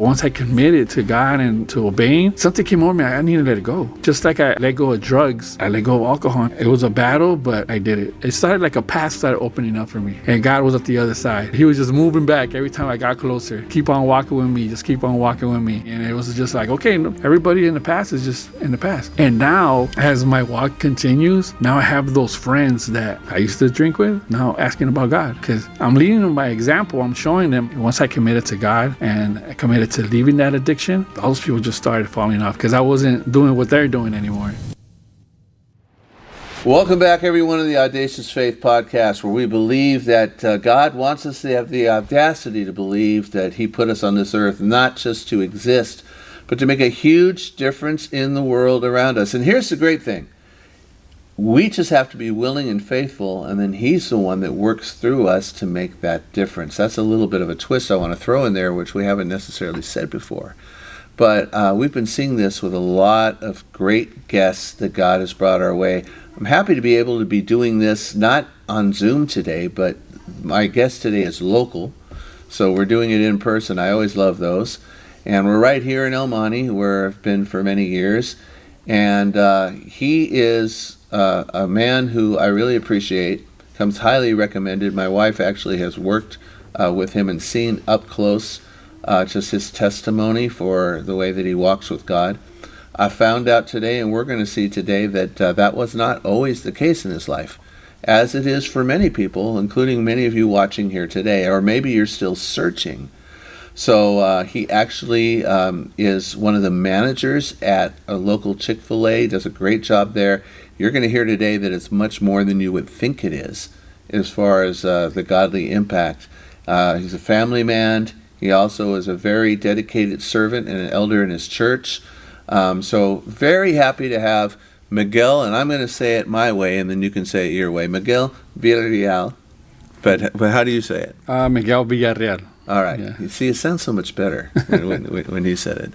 Once I committed to God and to obeying, something came over me. I needed to let it go. Just like I let go of drugs, I let go of alcohol. It was a battle, but I did it. It started like a path started opening up for me. And God was at the other side. He was just moving back every time I got closer. Keep on walking with me. Just keep on walking with me. And it was just like, okay, everybody in the past is just in the past. And now, as my walk continues, now I have those friends that I used to drink with, now asking about God. Because I'm leading them by example. I'm showing them once I committed to God and I committed to leaving that addiction, those people just started falling off because I wasn't doing what they're doing anymore. Welcome back, everyone, to the Audacious Faith podcast, where we believe that God wants us to have the audacity to believe that He put us on this earth not just to exist, but to make a huge difference in the world around us. And here's the great thing. We just have to be willing and faithful, and then He's the one that works through us to make that difference. That's a little bit of a twist I want to throw in there, which we haven't necessarily said before. But we've been seeing this with a lot of great guests that God has brought our way. I'm happy to be able to be doing this, not on Zoom today, but my guest today is local. So we're doing it in person. I always love those. And we're right here in El Monte, where I've been for many years. And he is a man who I really appreciate, comes highly recommended. My wife actually has worked with him and seen up close just his testimony for the way that he walks with God. I found out today, and we're going to see today, that that was not always the case in his life, as it is for many people, including many of you watching here today, or maybe you're still searching. So he actually is one of the managers at a local Chick-fil-A, does a great job there. You're going to hear today that it's much more than you would think it is as far as the godly impact. He's a family man. He also is a very dedicated servant and an elder in his church. So very happy to have Miguel, and I'm going to say it my way, and then you can say it your way. Miguel Villarreal. But how do you say it? Miguel Villarreal. All right. Yeah. You see, it sounds so much better when you said it.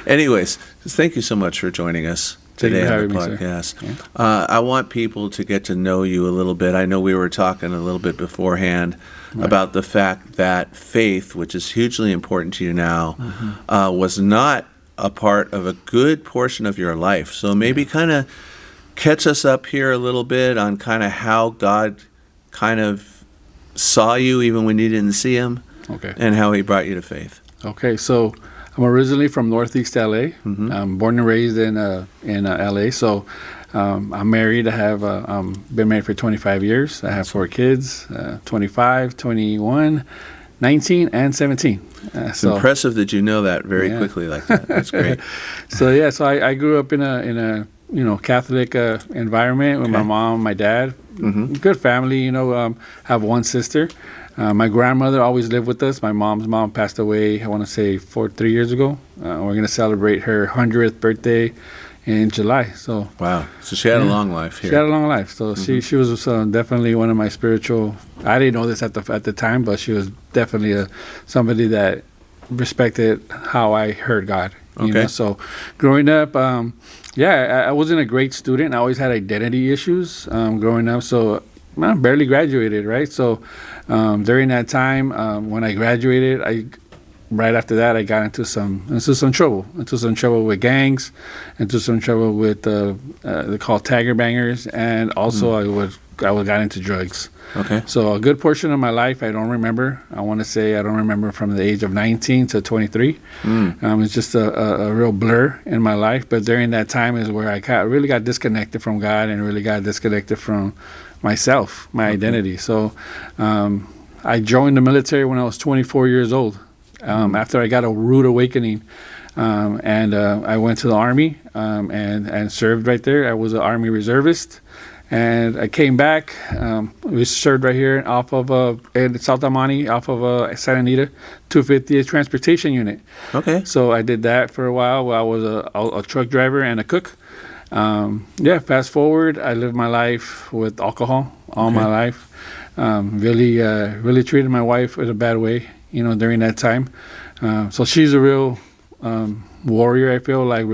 Anyways, thank you so much for joining us today on the podcast. Yeah. I want people to get to know you a little bit. I know we were talking a little bit beforehand about the fact that faith, which is hugely important to you now, was not a part of a good portion of your life. So maybe kind of catch us up here a little bit on kind of how God kind of saw you even when you didn't see Him. Okay. And how He brought you to faith. Okay, so I'm originally from Northeast LA. I'm born and raised in LA. So I'm married. I have been married for 25 years. I have 4 kids, 25, 21, 19, and 17. It's impressive that you know that very quickly like that. That's great. So I grew up in a Catholic environment with my mom, my dad. Good family. Have one sister. My grandmother always lived with us. My mom's mom passed away, I want to say 3 years ago. We're going to celebrate her 100th birthday in July. So wow. So she had a long life here. She had a long life. So she was definitely one of my spiritual. I didn't know this at the time, but she was definitely somebody that respected how I heard God. Okay. So growing up, I wasn't a great student. I always had identity issues growing up. So I barely graduated, right? So during that time, when I graduated, right after that, I got into some trouble. Into some trouble with gangs, into some trouble with they call tagger bangers, and also I got into drugs. Okay. So a good portion of my life I don't remember. I want to say I don't remember from the age of 19 to 23. It's just a real blur in my life. But during that time is where I really got disconnected from God and really got disconnected from myself, my identity. So I joined the military when I was 24 years old. After I got a rude awakening, and I went to the Army and served right there. I was an Army reservist, and I came back. We served right here off of in South El Monte, off of Santa Anita, 250th Transportation Unit. Okay. So I did that for a while. I was a truck driver and a cook. Fast forward, I lived my life with alcohol all my life. Really treated my wife in a bad way, during that time. So she's a real warrior, I feel like,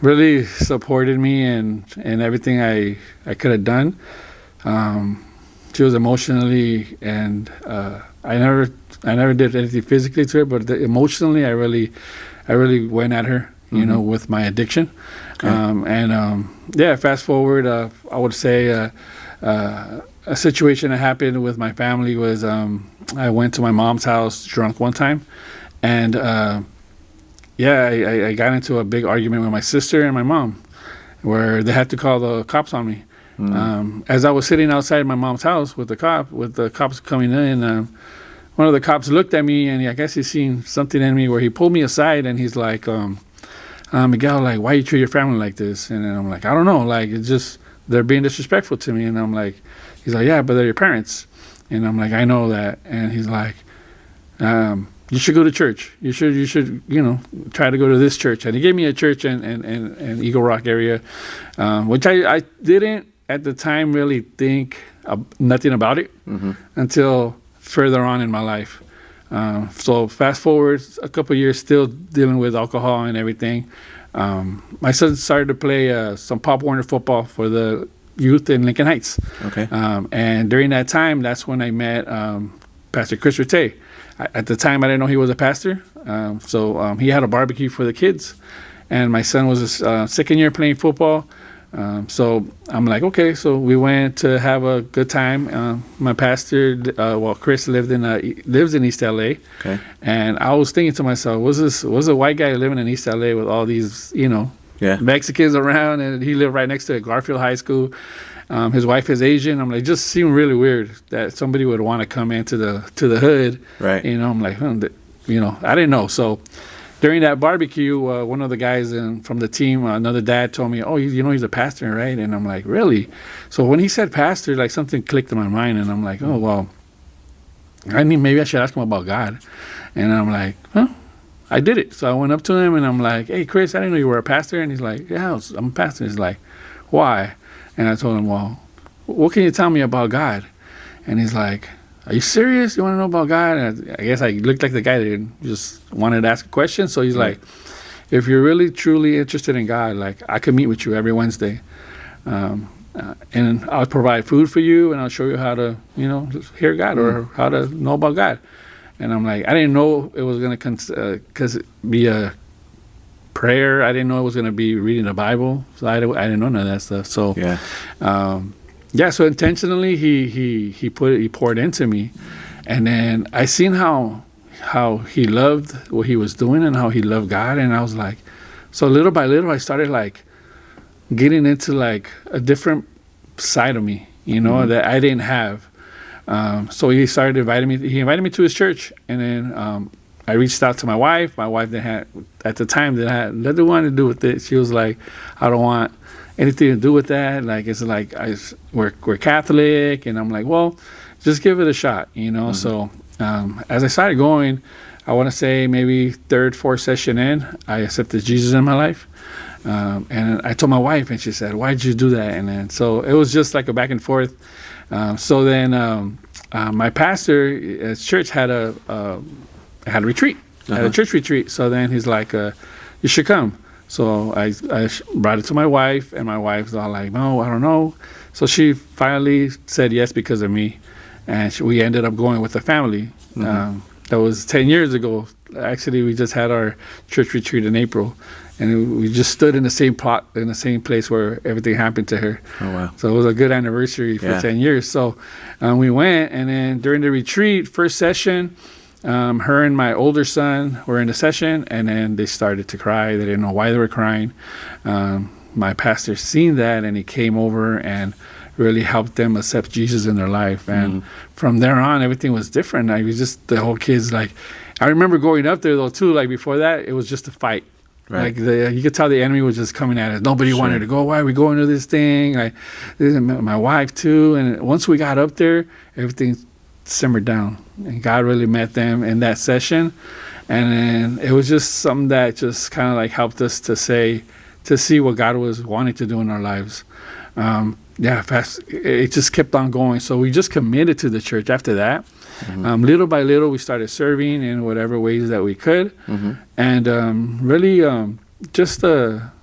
really supported me and everything I could have done. She was emotionally, and I never I never did anything physically to her, but emotionally, I really went at her, you know, with my addiction. Fast forward, I would say a situation that happened with my family was I went to my mom's house drunk one time, and I got into a big argument with my sister and my mom, where they had to call the cops on me. As I was sitting outside my mom's house with the cops coming in, one of the cops looked at me, and I guess he seen something in me where he pulled me aside, and he's like, Miguel, like, why you treat your family like this? And then I'm like, I don't know, like, it's just, they're being disrespectful to me. And I'm like, he's like, yeah, but they're your parents. And I'm like, I know that. And he's like, you should go to church. You should, you know, try to go to this church. And he gave me a church in Eagle Rock area, which I didn't at the time really think nothing about it until further on in my life. So fast forward a couple of years, still dealing with alcohol and everything. My son started to play some Pop Warner football for the youth in Lincoln Heights. Okay. And during that time, that's when I met Pastor Chris Rattay. At the time, I didn't know he was a pastor. So he had a barbecue for the kids. And my son was his second year playing football. So I'm like, okay. So we went to have a good time. My pastor, Chris lives in East LA. Okay. And I was thinking to myself, was a white guy living in East LA with all these, you know, Mexicans around, and he lived right next to Garfield High School. His wife is Asian. I'm like, just seemed really weird that somebody would want to come into the hood. Right. You know, I'm like, you know, I didn't know. So during that barbecue, one of the guys from the team, another dad, told me, oh, you know, he's a pastor, right? And I'm like, really? So when he said pastor, like something clicked in my mind, and I'm like, oh, well, maybe I should ask him about God. And I'm like, huh? I did it. So I went up to him, and I'm like, hey, Chris, I didn't know you were a pastor. And he's like, yeah, I'm a pastor. He's like, why? And I told him, well, what can you tell me about God? And he's like, are you serious? You want to know about God? And I guess I looked like the guy that just wanted to ask a question. So he's like, if you're really, truly interested in God, like, I could meet with you every Wednesday. And I'll provide food for you, and I'll show you how to, you know, hear God or how to know about God. And I'm like, I didn't know it was going to be a prayer. I didn't know it was going to be reading the Bible. So I didn't know none of that stuff. So, so intentionally he poured into me. And then I seen how he loved what he was doing and how he loved God. And I was like, so little by little, I started like getting into like a different side of me, you know, that I didn't have. So he started inviting me. He invited me to his church, and then I reached out to my wife. My wife at the time had nothing to do with it. She was like, I don't want anything to do with that. Like, it's like we're Catholic, and I'm like, well, just give it a shot, you know. So as I started going, I want to say maybe third, fourth session in, I accepted Jesus in my life. And I told my wife, and she said, why'd you do that? And then so it was just like a back and forth. So then my pastor at church had a retreat, had a church retreat. So then he's like, you should come. So I brought it to my wife, and my wife's all like, no, I don't know. So she finally said yes because of me. And we ended up going with the family. That was 10 years ago. Actually, we just had our church retreat in April. And we just stood in the same plot, in the same place where everything happened to her. Oh, wow. So it was a good anniversary for 10 years. So we went, and then during the retreat, first session, her and my older son were in the session, and then they started to cry. They didn't know why they were crying. My pastor seen that, and he came over and really helped them accept Jesus in their life. And from there on, everything was different. Like, it was just the whole kids, like, I remember going up there, though, too. Like, before that, it was just a fight. Right. Like, you could tell the enemy was just coming at us. Nobody wanted to go. Why are we going to this thing? Like, my wife, too. And once we got up there, everything simmered down. And God really met them in that session. And then it was just something that just kind of like helped us to see what God was wanting to do in our lives. It just kept on going. So we just committed to the church after that. Little by little, we started serving in whatever ways that we could. And really just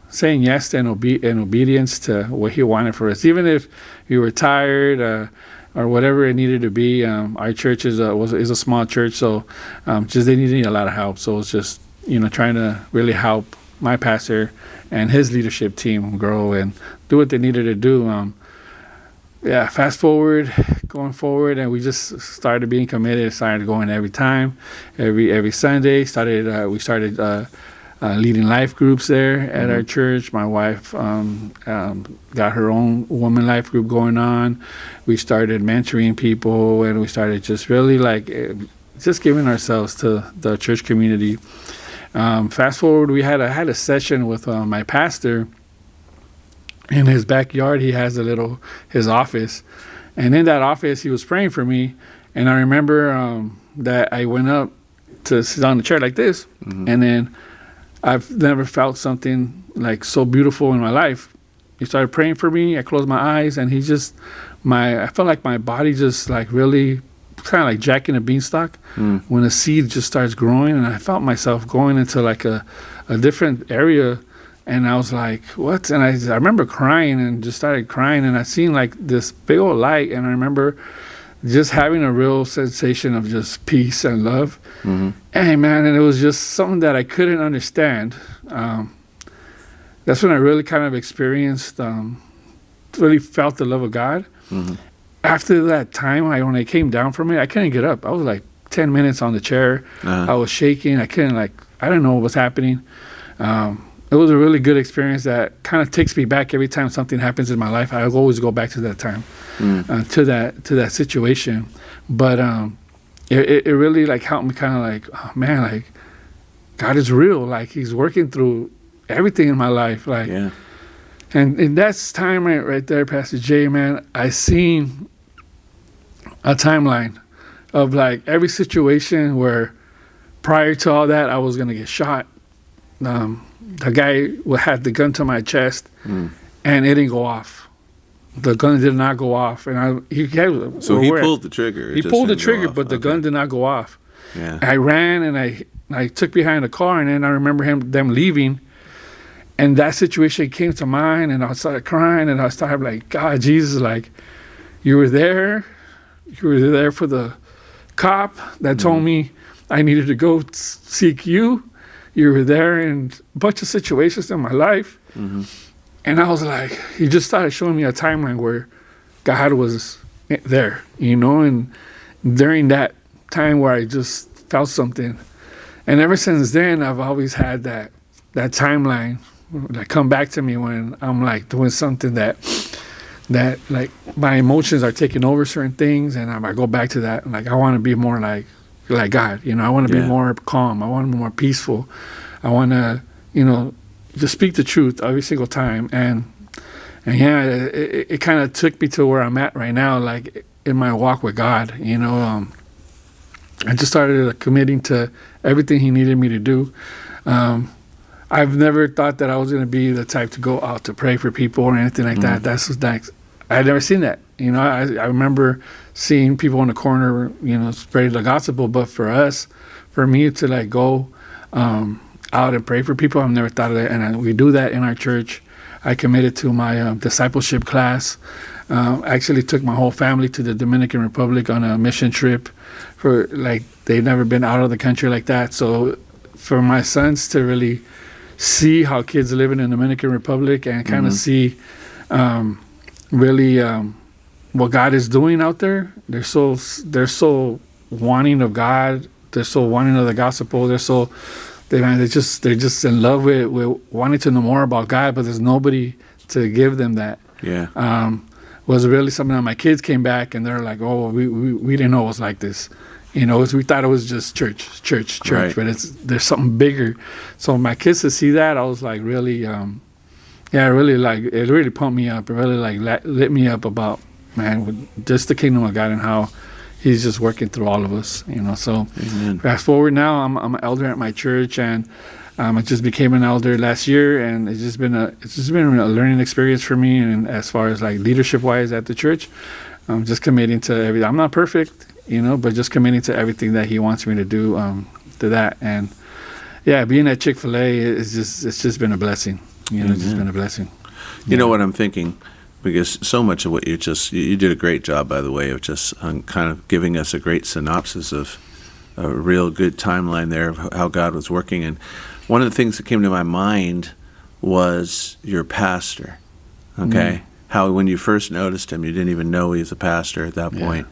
saying yes and obedience to what he wanted for us. Even if we were tired or whatever it needed to be. Our church is a small church, so just they needed a lot of help. So it's just trying to really help my pastor and his leadership team grow and do what they needed to do. Fast forward, going forward, and we just started being committed. Started going every time, every Sunday. We started leading life groups there at our church. My wife got her own woman life group going on. We started mentoring people, and we started just really just giving ourselves to the church community. Fast forward, I had a session with my pastor. In his backyard, he has his office, and in that office, he was praying for me. And I remember that I went up to sit on the chair like this, and then I've never felt something like so beautiful in my life. He started praying for me. I closed my eyes, and I felt like my body just like really kind of like Jack in a beanstalk when a seed just starts growing, and I felt myself going into like a different area. And I was like, what? And I remember crying and just started crying. And I seen like this big old light. And I remember just having a real sensation of just peace and love. Hey, man, and it was just something that I couldn't understand. That's when I really kind of experienced, really felt the love of God. After that time, when I came down from it, I couldn't get up. I was like 10 minutes on the chair. I was shaking. I didn't know what was happening. It was a really good experience that kind of takes me back every time something happens in my life. I always go back to that time, to that situation. But it really like helped me kind of like, oh man, like God is real. Like He's working through everything in my life. Like, and in that time right there, Pastor Jay, man, I seen a timeline of like every situation where prior to all that, I was gonna get shot. The guy had the gun to my chest, and it didn't go off. The gun did not go off, and he pulled the trigger. He pulled the trigger, but the gun did not go off. Yeah. I ran and I took behind the car, and then I remember them leaving, and that situation came to mind, and I started crying, and I started like, God, Jesus, like you were there for the cop that told me I needed to go seek you. You were there in a bunch of situations in my life. And I was like, he just started showing me a timeline where God was there, and during that time where I just felt something. And ever since then, I've always had that timeline that come back to me when I'm like doing something that like my emotions are taking over certain things, and I go back to that. And like, I want to be more like God, I want to be more calm. I want to be more peaceful. I want to, just speak the truth every single time. And it kind of took me to where I'm at right now, like in my walk with God. I just started committing to everything He needed me to do. I've never thought that I was going to be the type to go out to pray for people or anything like that. That's just like, I'd never seen that. I remember seeing people in the corner, spreading the gospel. But for me to like go out and pray for people, I've never thought of that. And we do that in our church. I committed to my discipleship class. Actually took my whole family to the Dominican Republic on a mission trip. For like, they've never been out of the country like that. So for my sons to really see how kids live in the Dominican Republic and kind of see really what God is doing out there. They're so wanting of God. They're so wanting of the gospel. They're just in love with wanting to know more about God, but there's nobody to give them that. Was really something that my kids came back and they're like, oh, we didn't know it was like this. We thought it was just church, right. But there's something bigger. So my kids to see that, I was like really, really like, it really pumped me up. It really like lit me up about, man, just the kingdom of God and how He's just working through all of us, So Amen. Fast forward now, I'm an elder at my church, and I just became an elder last year, and it's just been a learning experience for me. And as far as like leadership wise at the church, I'm just committing to everything. I'm not perfect, but just committing to everything that He wants me to do to that. And being at Chick-fil-A it's just been a blessing. It's just been a blessing. You know what I'm thinking, because so much of what you did a great job, by the way, of just kind of giving us a great synopsis of a real good timeline there of how God was working. And one of the things that came to my mind was your pastor, okay? How when you first noticed him, you didn't even know he was a pastor at that point.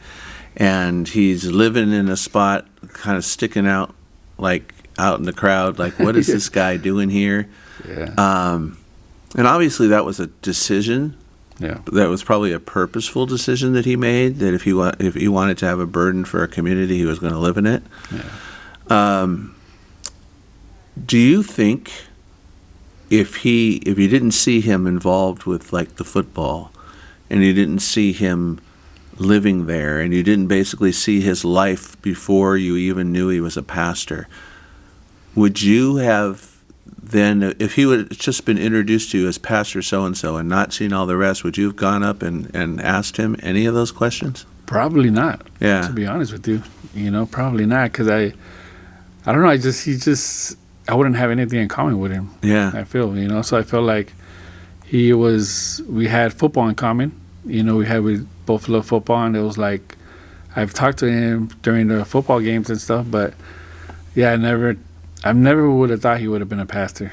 And he's living in a spot kind of sticking out, like out in the crowd, like, what is this guy doing here? And obviously that was a decision. That was probably a purposeful decision that he made, that if he wanted to have a burden for a community, he was going to live in it. Do you think if you didn't see him involved with like the football, and you didn't see him living there, and you didn't basically see his life before you even knew he was a pastor, would you have then, if he would have just been introduced to you as Pastor so-and-so and not seen all the rest, would you have gone up and asked him any of those questions? Probably not. Yeah. To be honest with you, probably not, because I don't know. I wouldn't have anything in common with him. Yeah. I feel, so I felt like we had football in common. We both love football, and it was like, I've talked to him during the football games and stuff, but yeah, I never would have thought he would have been a pastor.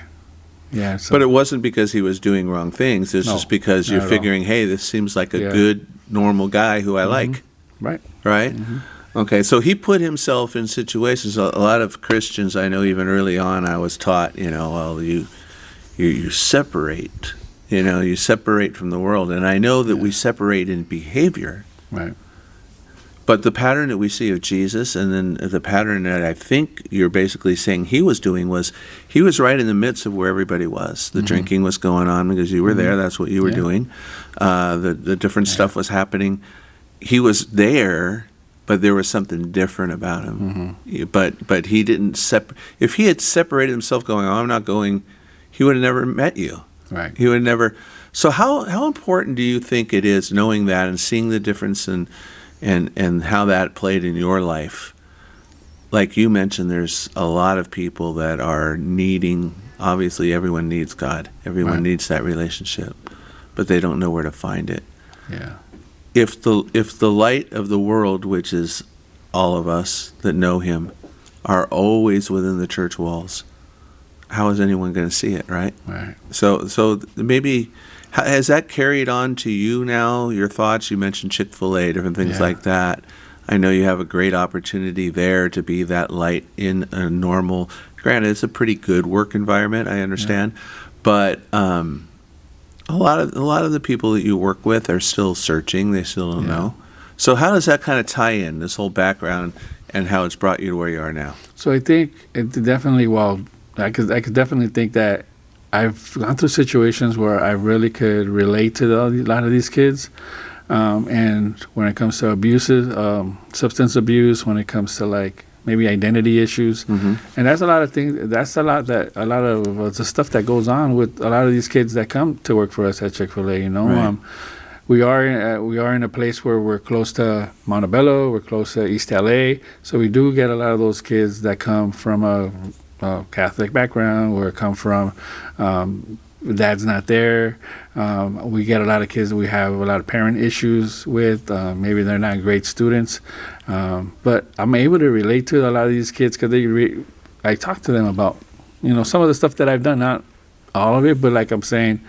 Yeah. So. But it wasn't because he was doing wrong things. It's just because you're figuring, hey, this seems like a good, normal guy who I like. Right. Right? Okay, so he put himself in situations. A lot of Christians, I know even early on, I was taught, well, you separate. You separate from the world. And I know that we separate in behavior. Right. But the pattern that we see of Jesus, and then the pattern that I think you're basically saying he was doing, was he was right in the midst of where everybody was. The drinking was going on because you were there. That's what you were doing. The different stuff was happening. He was there, but there was something different about him. But he didn't if he had separated himself going, I'm not going, he would have never met you. Right. He would have never. So how important do you think it is knowing that and seeing the difference and how that played in your life? Like you mentioned, there's a lot of people that are needing, obviously everyone needs God. Everyone needs that relationship, but they don't know where to find it. Yeah. If the light of the world, which is all of us that know him, are always within the church walls, how is anyone going to see it, right? Right. So maybe, has that carried on to you now, your thoughts? You mentioned Chick-fil-A, different things like that. I know you have a great opportunity there to be that light in a normal, granted, it's a pretty good work environment, I understand, but a lot of the people that you work with are still searching. They still don't know. So how does that kind of tie in, this whole background, and how it's brought you to where you are now? So I think it definitely, I could definitely think that I've gone through situations where I really could relate to a lot of these kids. And when it comes to abuses, substance abuse, when it comes to like maybe identity issues, and that's a lot of things. That's a lot of the stuff that goes on with a lot of these kids that come to work for us at Chick-fil-A. Right. We are in a place where we're close to Montebello, we're close to East LA, so we do get a lot of those kids that come from a Catholic background, or come from dad's not there. We get a lot of kids that we have a lot of parent issues with. Maybe they're not great students, but I'm able to relate to a lot of these kids because I talk to them about some of the stuff that I've done, not all of it, but like I'm saying,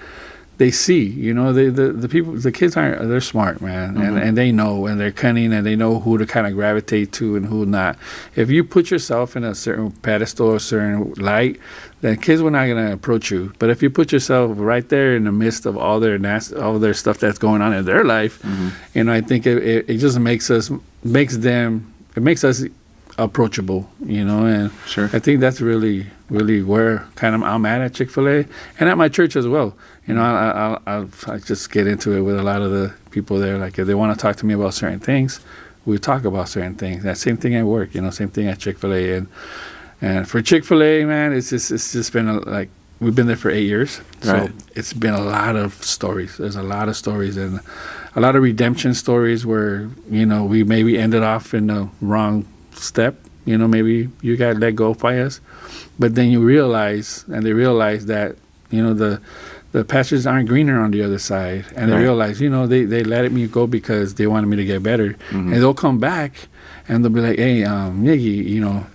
they see, the kids they're smart, man, and they know, and they're cunning, and they know who to kind of gravitate to and who not. If you put yourself in a certain pedestal or certain light, then kids were not going to approach you. But if you put yourself right there in the midst of all their stuff that's going on in their life, I think it just makes us approachable, and Sure. I think that's really where kind of I'm at Chick-fil-A and at my church as well. I just get into it with a lot of the people there. Like if they want to talk to me about certain things, we talk about certain things. That same thing at work, same thing at Chick-fil-A. And for Chick-fil-A, man, it's just been we've been there for 8 years. So it's been a lot of stories. There's a lot of stories and a lot of redemption stories where, we maybe ended off in the wrong step. Maybe you got let go by us. But then they realize that, the pastures aren't greener on the other side. And they realize, they let me go because they wanted me to get better. And they'll come back and they'll be like, hey, Miggy,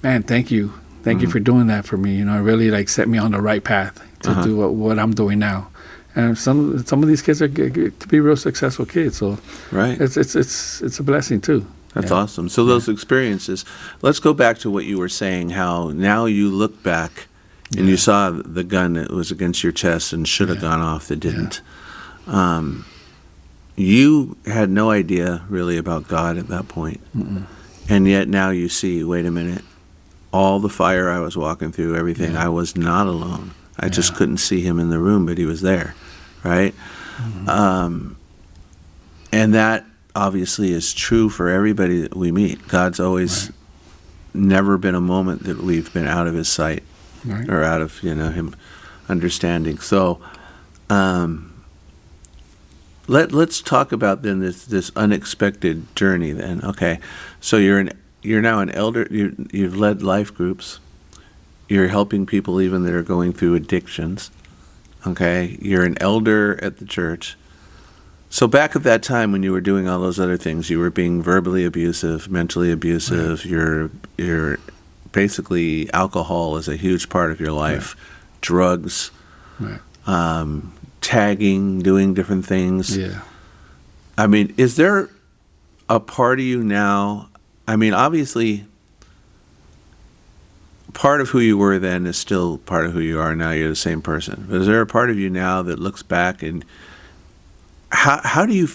man, thank you. Thank you for doing that for me. It really like set me on the right path to do what I'm doing now. And some of these kids are get to be real successful kids. So it's a blessing too. That's awesome. So those experiences, let's go back to what you were saying, how now you look back and you saw the gun that was against your chest and should have gone off that didn't. You had no idea really about God at that point. And yet now you see, wait a minute, all the fire I was walking through, everything, I was not alone. I just couldn't see him in the room, but he was there, right? And that obviously is true for everybody that we meet. God's always never been a moment that we've been out of his sight or out of him understanding. So let's talk about then this unexpected journey then. Okay, so you're now an elder. You've led life groups. You're helping people even that are going through addictions. Okay, you're an elder at the church. So back at that time when you were doing all those other things, you were being verbally abusive, mentally abusive. You're basically, alcohol is a huge part of your life. Drugs, tagging, doing different things. I mean, is there a part of you now? I mean, obviously, part of who you were then is still part of who you are now. You're the same person. But is there a part of you now that looks back and how do you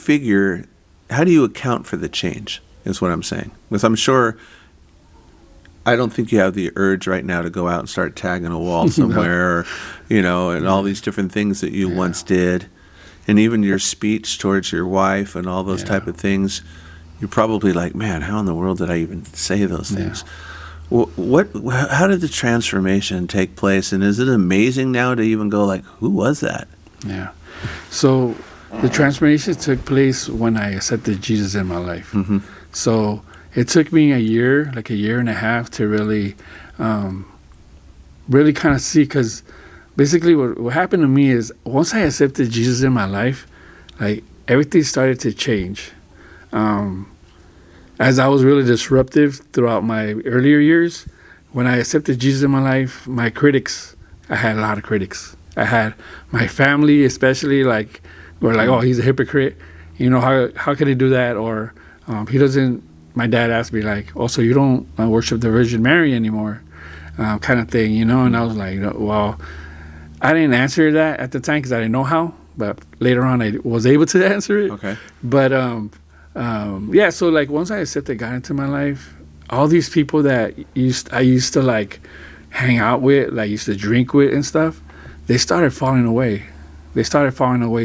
account for the change is what I'm saying? Because I'm sure, I don't think you have the urge right now to go out and start tagging a wall somewhere, or, and all these different things that you once did. And even your speech towards your wife and all those type of things, you're probably like, man, how in the world did I even say those things? How did the transformation take place? And is it amazing now to even go like, who was that? So the transformation took place when I accepted Jesus in my life. So it took me a year and a half to really kind of see, because basically what happened to me is once I accepted Jesus in my life, like everything started to change. As I was really disruptive throughout my earlier years, when I accepted Jesus in my life, I had a lot of critics. I had my family especially, were like, oh, he's a hypocrite. How can he do that? Or he doesn't, my dad asked me like, oh, so you don't worship the Virgin Mary anymore, kind of thing, And I was like, well, I didn't answer that at the time because I didn't know how. But later on, I was able to answer it. Okay. But so like once I accepted God into my life, all these people that I used to like hang out with, like used to drink with and stuff, they started falling away.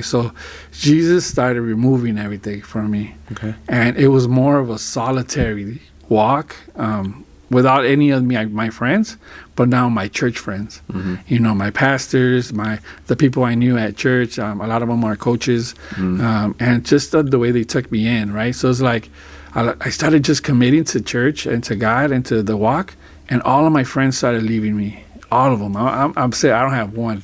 So Jesus started removing everything from me. Okay. And it was more of a solitary walk, without any of my friends, but now my church friends. My pastors, the people I knew at church, a lot of them are coaches, and just the way they took me in, right? So it's like I started just committing to church and to God and to the walk, and all of my friends started leaving me. All of them. I'm saying I don't have one.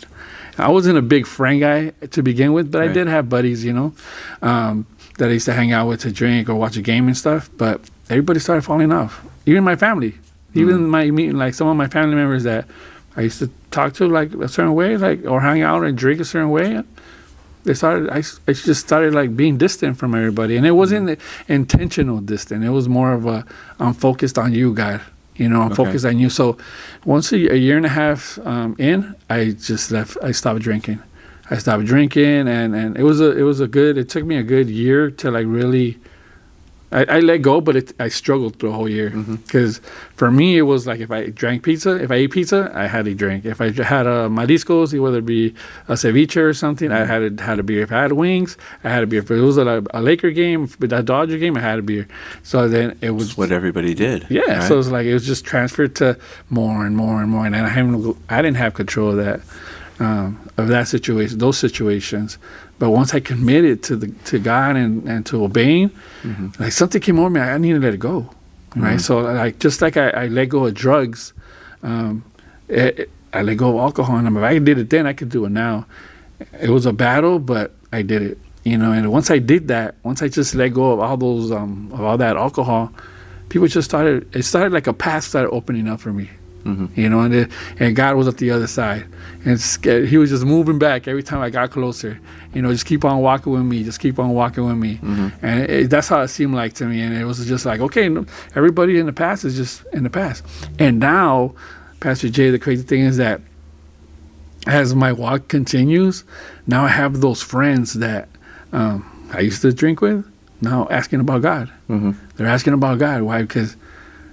I wasn't a big friend guy to begin with, but I did have buddies, that I used to hang out with to drink or watch a game and stuff. But everybody started falling off. Even my family, like some of my family members that I used to talk to like a certain way, or hang out and drink a certain way. I just started like being distant from everybody, and it wasn't intentional distant. It was more of I'm focused on you, God. I'm focused on you. So once a year and a half in, I just left. I stopped drinking. And it took me a good year to like really, I let go, but I struggled through the whole year. Because for me, it was like if I ate pizza, I had a drink. If I had mariscos, whether it be a ceviche or something, I had a beer. If I had wings, I had a beer. If it was a Laker game, a Dodger game, I had a beer. So then it was... That's what everybody did. Yeah, right? So it was just transferred to more and more and more. And I didn't have control of that situation, those situations. But once I committed to God and to obeying, like something came over me, I needed to let it go, right? So like just like I let go of drugs, I let go of alcohol, and if I did it then, I could do it now. it was a battle, but I did it. And once I did that, once I just let go of all those, of all that alcohol, people just started. It started like a path started opening up for me. And God was at the other side, and He was just moving back every time I got closer. Just keep on walking with me, just keep on walking with me, and that's how it seemed like to me. And it was just like, okay, everybody in the past is just in the past. And now, Pastor Jay, the crazy thing is that as my walk continues, now I have those friends that I used to drink with, now asking about God. They're asking about God. Why? Because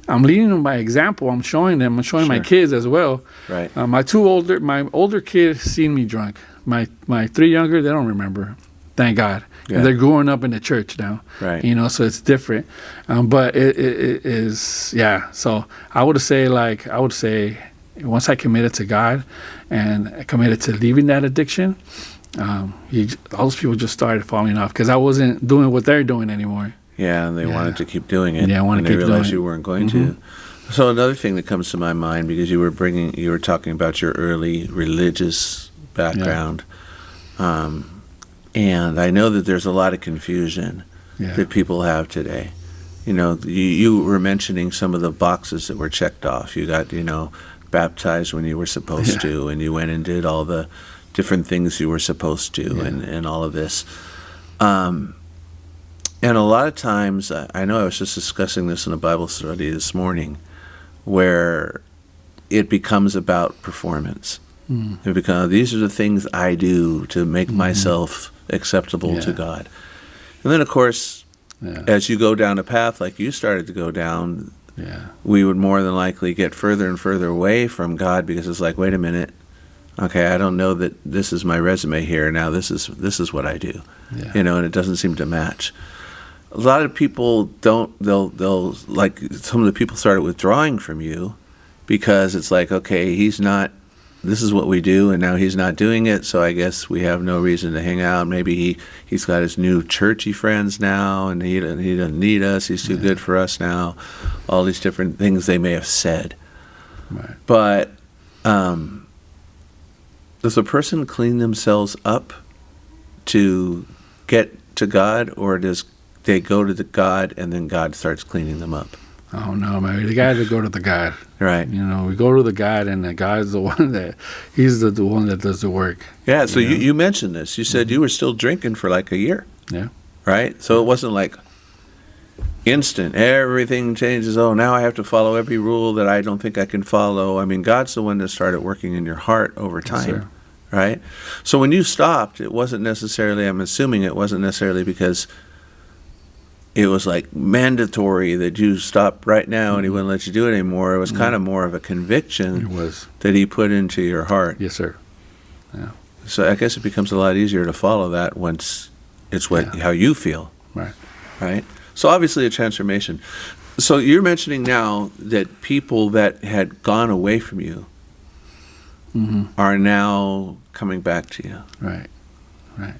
I'm leading them by example. I'm showing them. I'm showing my kids as well. Right. My older kids seen me drunk. My 3 younger, they don't remember. Thank God. Yeah. And they're growing up in the church now. Right. So it's different. But it is, yeah. So I would say once I committed to God and I committed to leaving that addiction, all those people just started falling off because I wasn't doing what they're doing anymore. Yeah, and they wanted to keep doing it. Yeah, I wanted to keep doing it. And they realized you weren't going to. So another thing that comes to my mind, because you were talking about your early religious background, and I know that there's a lot of confusion that people have today. You were mentioning some of the boxes that were checked off. You got, baptized when you were supposed to, and you went and did all the different things you were supposed to, and all of this. And a lot of times, I know I was just discussing this in a Bible study this morning, where it becomes about performance. It becomes, these are the things I do to make myself acceptable to God. And then, of course, as you go down a path like you started to go down, we would more than likely get further and further away from God, because it's like, wait a minute, okay, I don't know that this is my resume here. Now this is what I do, and it doesn't seem to match. A lot of people they'll like, some of the people started withdrawing from you because it's like, okay, this is what we do, and now he's not doing it, so I guess we have no reason to hang out. Maybe he's got his new churchy friends now, and he doesn't need us, he's too good for us now. All these different things they may have said. Right. But does a person clean themselves up to get to God, or does they go to the God and then God starts cleaning them up? Oh no, man! The guy to go to the God. Right. We go to the God, and the God's the one He's the one that does the work. Yeah. So you mentioned this. You said you were still drinking for like a year. Yeah. Right. So it wasn't like instant. Everything changes. Oh, now I have to follow every rule that I don't think I can follow. I mean, God's the one that started working in your heart over time. Yes, sir. Right. So when you stopped, it wasn't necessarily. I'm assuming it wasn't necessarily because it was like mandatory that you stop right now and he wouldn't let you do it anymore. It was kind of more of a conviction that he put into your heart. Yes, sir. Yeah. So I guess it becomes a lot easier to follow that once it's how you feel. Right. Right? So obviously a transformation. So you're mentioning now that people that had gone away from you are now coming back to you. Right. Right.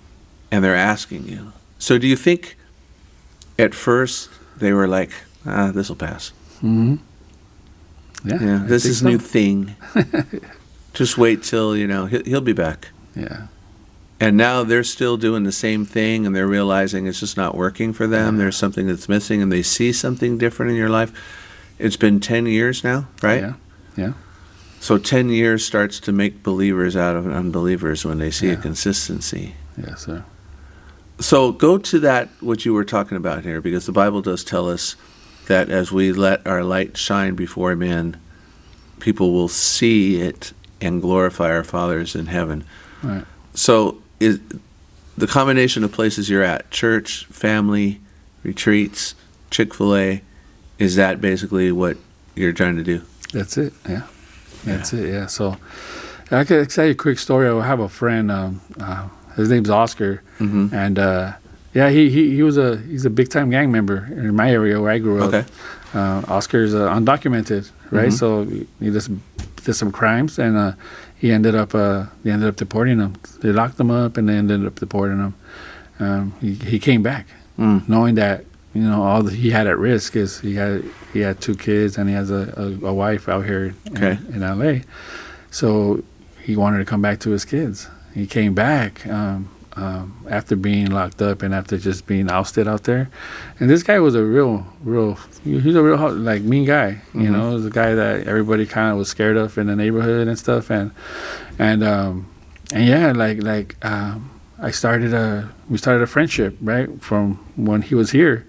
And they're asking you. So do you think at first they were like, this will pass? Yeah. This is new thing. Just wait till, he'll be back. Yeah. And now they're still doing the same thing, and they're realizing it's just not working for them. There's something that's missing, and they see something different in your life. It's been 10 years now, right? Yeah. Yeah. So 10 years starts to make believers out of unbelievers when they see a consistency. Yes, sir. So go to that, what you were talking about here, because the Bible does tell us that as we let our light shine before men, people will see it and glorify our fathers in heaven. Right. So is the combination of places you're at, church, family, retreats, Chick-fil-A, is that basically what you're trying to do? That's it, yeah. That's it, yeah. So I could tell you a quick story. I have a friend, his name's Oscar, and he's a big time gang member in my area where I grew up. Okay. Oscar's undocumented, right? So he just did some crimes, and they ended up deporting him. They locked him up, and they ended up deporting him. He came back, knowing that all that he had at risk is he had 2 kids, and he has a wife out here in LA. So he wanted to come back to his kids. he came back after being locked up and after just being ousted out there. And this guy was a he's a real like mean guy. You know, he was a guy that everybody kind of was scared of in the neighborhood and stuff. And yeah, we started a friendship right from when he was here.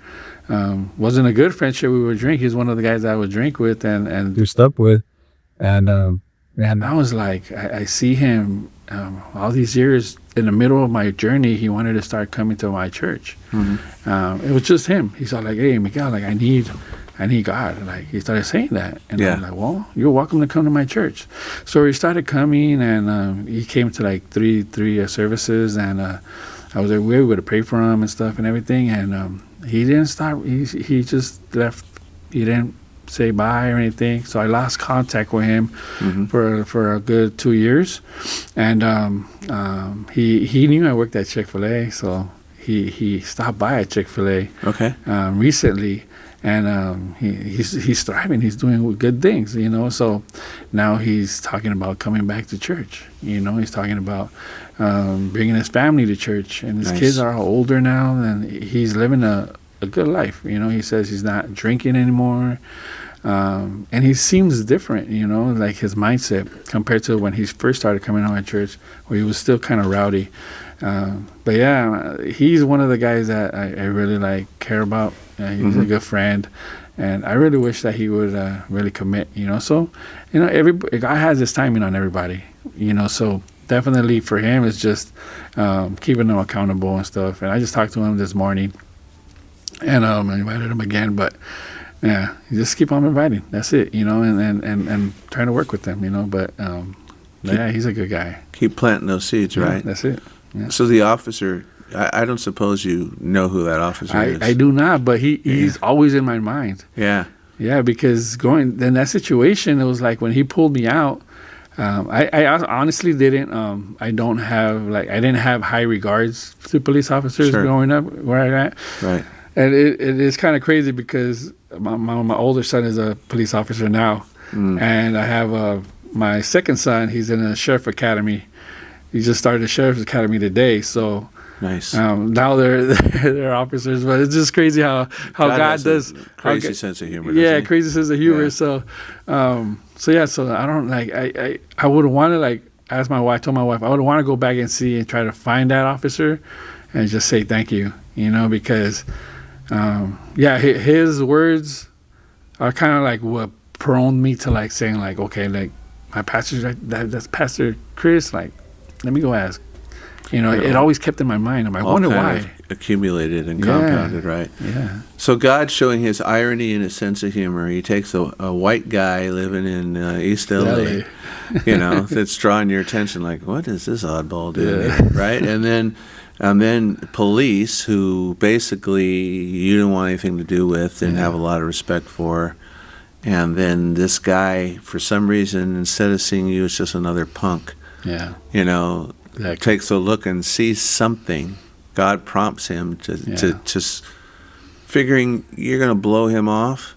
Wasn't a good friendship. We would drink. He's one of the guys I would drink with and do stuff with. And I was like, I see him all these years in the middle of my journey. He wanted to start coming to my church. It was just him. He's all like, "Hey, Miguel, like I need God." Like he started saying that, and I'm like, "Well, you're welcome to come to my church." So he started coming, and he came to like three services, and I was like, we would pray for him and stuff and everything, and he didn't start. He just left. He didn't say bye or anything. So I lost contact with him for a good 2 years, and he knew I worked at Chick-fil-A, so he stopped by at Chick-fil-A recently, and he's thriving. He's doing good things, you know. So now he's talking about coming back to church. You know, he's talking about bringing his family to church, and his kids are all older now, and he's living a good life. You know, he says he's not drinking anymore. And he seems different, you know, like his mindset compared to when he first started coming to my church, where he was still kind of rowdy. But yeah, he's one of the guys that I really like care about. He's a good friend, and I really wish that he would really commit, you know. So, you know, God has his timing on everybody, you know. So definitely for him, it's just keeping them accountable and stuff. And I just talked to him this morning, and I invited him again, but. Yeah, you just keep on inviting. That's it, you know, and trying to work with them, you know. But yeah, he's a good guy. Keep planting those seeds, right? That's it. Yeah. So the officer, I don't suppose you know who that officer is. I do not, but he's always in my mind. Yeah. Yeah, because in that situation, it was like when he pulled me out. I honestly didn't. I didn't have high regards to police officers growing up where I'm at. Right. And it is kind of crazy because my older son is a police officer now, and I have my second son. He's in a sheriff academy. He just started the sheriff's academy today. So nice. Now they're officers, but it's just crazy how God does crazy sense of humor. Yeah, crazy sense of humor. Yeah. So I don't like I would want to like ask my wife. Told my wife I would want to go back and see and try to find that officer, and just say thank you. You know, because. His words are kind of like what prone me to like saying like, okay, like my pastor's that's Pastor Chris. Like, let me go ask. You know, it always kept in my mind. I wonder why. Accumulated and compounded, right? Yeah. So God's showing his irony and his sense of humor. He takes a white guy living in East LA, you know, that's drawing your attention. Like, what is this oddball doing here, right? And then police, who basically you don't want anything to do with and have a lot of respect for. And then this guy, for some reason, instead of seeing you as just another punk, you know, takes a look and sees something. God prompts him to just figuring you're going to blow him off,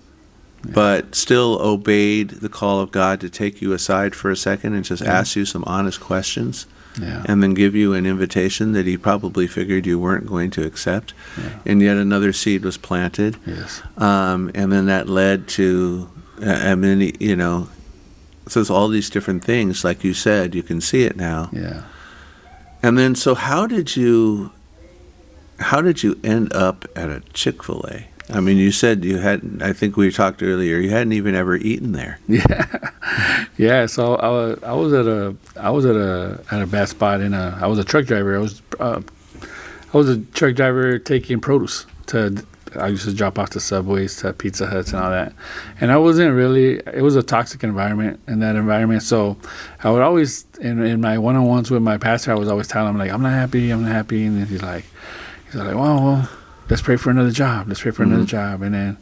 but still obeyed the call of God to take you aside for a second and just ask you some honest questions. Yeah. And then give you an invitation that he probably figured you weren't going to accept. Yeah. And yet another seed was planted. Yes. And then that led to, you know, so it's all these different things. Like you said, you can see it now. Yeah. And then, so how did you end up at a Chick-fil-A? I mean, you said you hadn't. I think we talked earlier. You hadn't even ever eaten there. Yeah. So I was at a bad spot. I was a truck driver. I was a truck driver taking produce I used to drop off to Subways, to Pizza Huts, and all that. And I wasn't really. It was a toxic environment in that environment. So I would always in my one-on-ones with my pastor, I was always telling him like, I'm not happy. And then he's like, well. Let's pray for another job. Another job. And then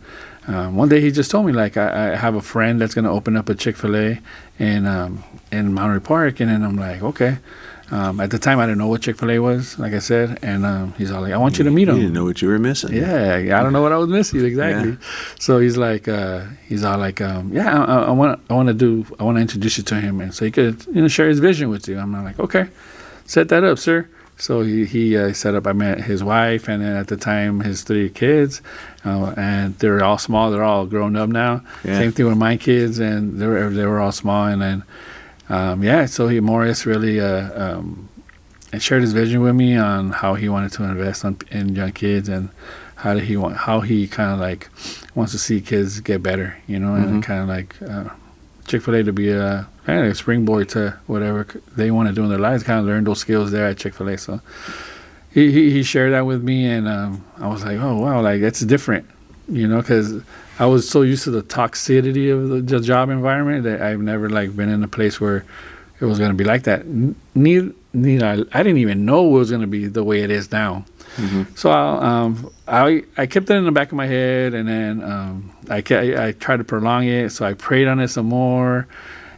one day he just told me, like, I have a friend that's going to open up a Chick-fil-A in Monterey Park. And then I'm like, okay. At the time, I didn't know what Chick-fil-A was, like I said. And he's all like, I want you to meet him. You didn't know what you were missing. Yeah, I don't know what I was missing, exactly. Yeah. So he's like, I want to introduce you to him. And so he could, share his vision with you. I'm like, okay. set that up, sir. So he set up. I met his wife, and then at the time his 3 kids, and they're all small. They're all grown up now. Yeah. Same thing with my kids, and they were all small. And then so Morris really shared his vision with me on how he wanted to invest in young kids, and how he kind of like wants to see kids get better, and kind of like Chick-fil-A to be a springboard to whatever they want to do in their lives, kind of learn those skills there at Chick-fil-A. So he shared that with me, and I was like, oh, wow, like that's different, because I was so used to the toxicity of the job environment that I've never like been in a place where it was going to be like that. I didn't even know it was going to be the way it is now. So I kept it in the back of my head, and then I tried to prolong it. So I prayed on it some more,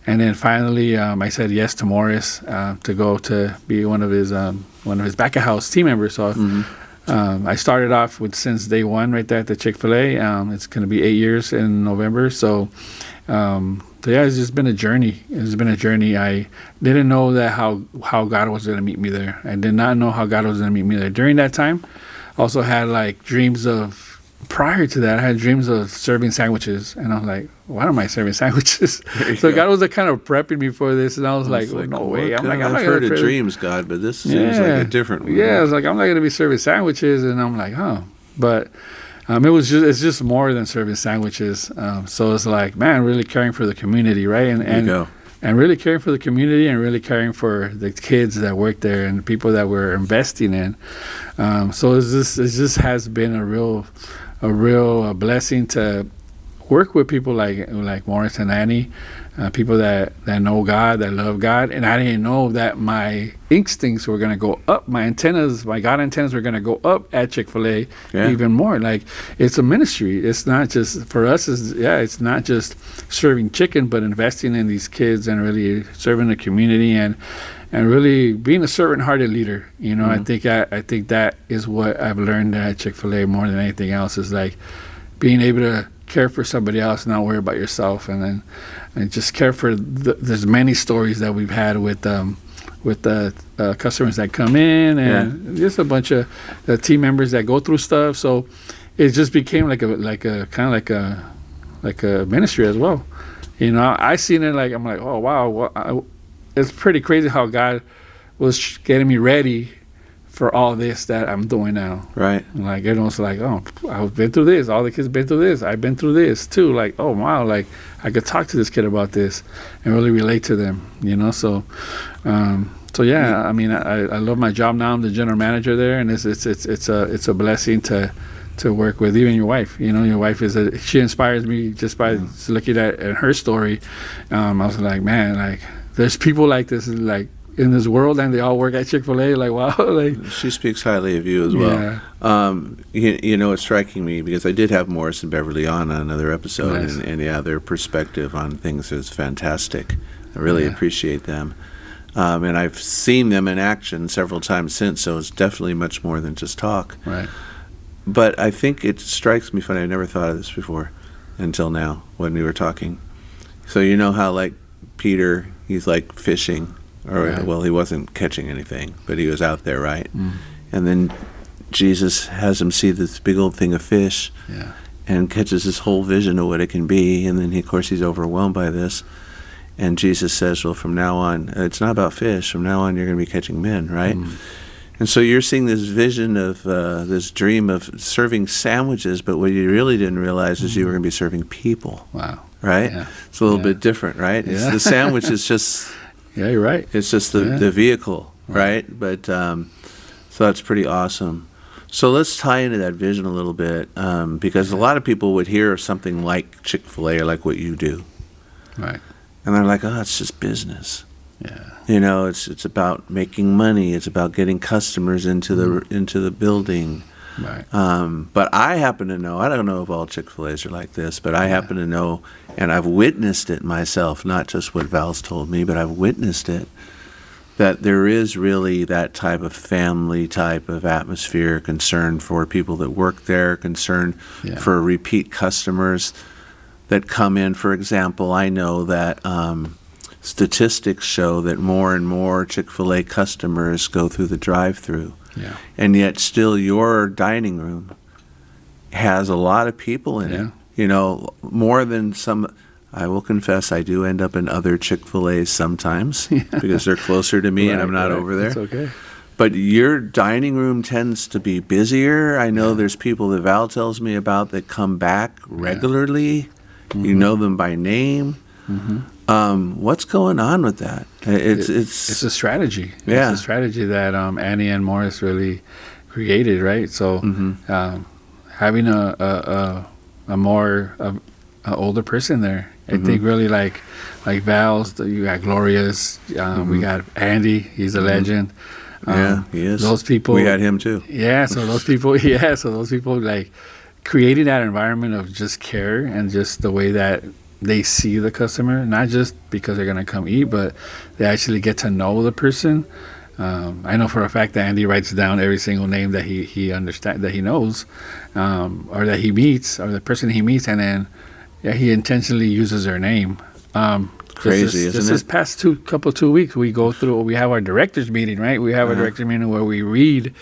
and then finally I said yes to Morris to go to be one of his back of house team members. So I started off with since day one right there at the Chick-fil-A. It's going to be 8 years in November. So it's just been a journey. It's been a journey. I didn't know that how God was going to meet me there. I did not know how God was going to meet me there. During that time, I also had like dreams of, prior to that, I had dreams of serving sandwiches. And I was like, why am I serving sandwiches? So God was like kind of prepping me for this. And I was like, well, no way. I'm heard of dreams, God, but this seems like a different one. Yeah, I was like, I'm not going to be serving sandwiches. And I'm like, But it's just more than serving sandwiches. So it's like, man, really caring for the community, right? And really caring for the community, and really caring for the kids that work there and the people that we're investing in. So it just has been a real blessing to work with people like Morris and Annie, people that know God, that love God. And I didn't know that my instincts were going to go up. My God antennas were going to go up at Chick-fil-A even more. Like, it's a ministry. It's not just, for us, it's not just serving chicken, but investing in these kids and really serving the community and really being a servant-hearted leader. I think that is what I've learned at Chick-fil-A more than anything else, is like being able to care for somebody else, not worry about yourself, and just care for there's many stories that we've had with the customers that come in, and just a bunch of team members that go through stuff. So it just became like a kind of like a ministry as well. I seen it I'm like, oh wow, it's pretty crazy how God was getting me ready for all this that I'm doing now. Right. Like, everyone's like, oh, I've been through this. All the kids been through this. I've been through this too. Like, oh wow, like I could talk to this kid about this and really relate to them. So yeah. I mean, I love my job now. I'm the general manager there, and it's a blessing to work with. Even your wife. Your wife she inspires me just by looking at her story. I was like, man, like there's people like this, like, in this world, and they all work at Chick-fil-A. Like, wow. Like, she speaks highly of you as well. Yeah. It's striking me because I did have Morris and Beverly on another episode, nice. and their perspective on things is fantastic. I really appreciate them. And I've seen them in action several times since, so it's definitely much more than just talk. Right. But I think it strikes me funny. I never thought of this before until now when we were talking. So how, like, Peter, he's like fishing. Well, he wasn't catching anything, but he was out there, right? And then Jesus has him see this big old thing of fish, and catches this whole vision of what it can be. And then, of course, he's overwhelmed by this. And Jesus says, well, from now on, it's not about fish. From now on, you're going to be catching men, right? And so you're seeing this vision of this dream of serving sandwiches, but what you really didn't realize is you were going to be serving people. Wow. Right? Yeah. It's a little bit different, right? It's, the sandwich is just... Yeah, you're right. It's just the vehicle, right? But so that's pretty awesome. So let's tie into that vision a little bit, because a lot of people would hear of something like Chick-fil-A or like what you do, right? And they're like, oh, it's just business. Yeah. It's about making money. It's about getting customers into the building. Right. But I happen to know, I don't know if all Chick-fil-A's are like this, but I happen to know, and I've witnessed it myself, not just what Val's told me, but I've witnessed it, that there is really that type of family type of atmosphere, concern for people that work there, concern for repeat customers that come in. For example, I know that statistics show that more and more Chick-fil-A customers go through the drive-through. Yeah. And yet still your dining room has a lot of people in it. You know, more than some. I will confess, I do end up in other Chick-fil-A's sometimes because they're closer to me and I'm not over there. It's okay. But your dining room tends to be busier. I know there's people that Val tells me about that come back regularly. You know them by name. What's going on with that? It's a strategy. Yeah. It's a strategy that Annie and Morris really created, right? So having a more older person there, I think really like Val's. You got Gloria's. We got Andy. He's a legend. He is. Those people. We had him too. Yeah. So those people. Yeah. So those people like creating that environment of just care and just the way that they see the customer, not just because they're gonna come eat, but they actually get to know the person. I know for a fact that Andy writes down every single name that he understands, that he knows, or that he meets, or the person he meets, and then he intentionally uses their name. Crazy, isn't it? This past 2 weeks, we go through. We have our directors meeting, right? We have a director meeting where we read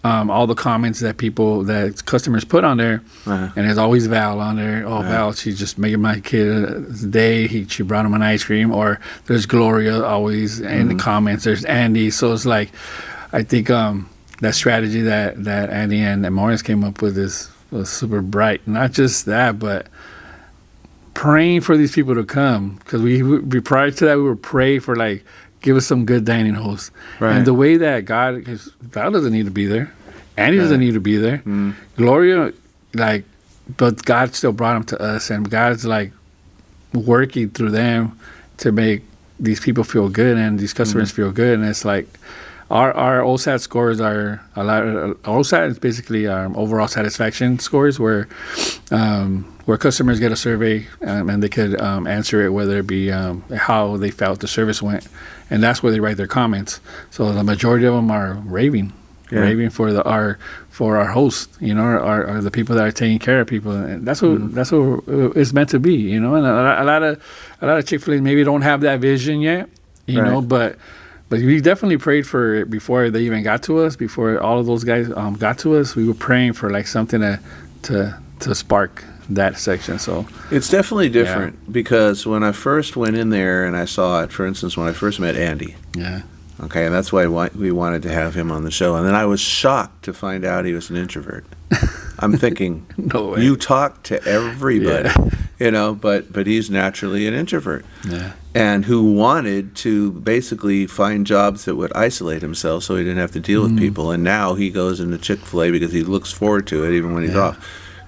all the comments that customers put on there, and there's always Val on there. Oh, Val, she just made my kid's day. She brought him an ice cream. Or there's Gloria always in the comments. There's Andy. So it's like, I think that strategy that Andy and Morris came up with was super bright. Not just that, but praying for these people to come, because we prior to that we were praying for like, give us some good dining hosts, and the way that God, because Val doesn't need to be there, Andy doesn't need to be there, Gloria, like, but God still brought them to us, and God's like working through them to make these people feel good and these customers feel good, and it's like our OSAT scores are a lot. OSAT is basically overall satisfaction scores, where customers get a survey and they could answer it, whether it be how they felt the service went, and that's where they write their comments. So the majority of them are raving for our host, you know, or the people that are taking care of people, and that's what it's meant to be, you know. And a lot of Chick-fil-A maybe don't have that vision yet, you know, but we definitely prayed for it before they even got to us. Before all of those guys got to us, we were praying for like something to spark that section. So it's definitely different because when I first went in there and I saw it, for instance, when I first met Andy. Yeah. Okay, and that's why we wanted to have him on the show. And then I was shocked to find out he was an introvert. I'm thinking, no way. You talk to everybody, you know, but he's naturally an introvert. Yeah. And who wanted to basically find jobs that would isolate himself so he didn't have to deal with people. And now he goes into Chick-fil-A because he looks forward to it even when he's off.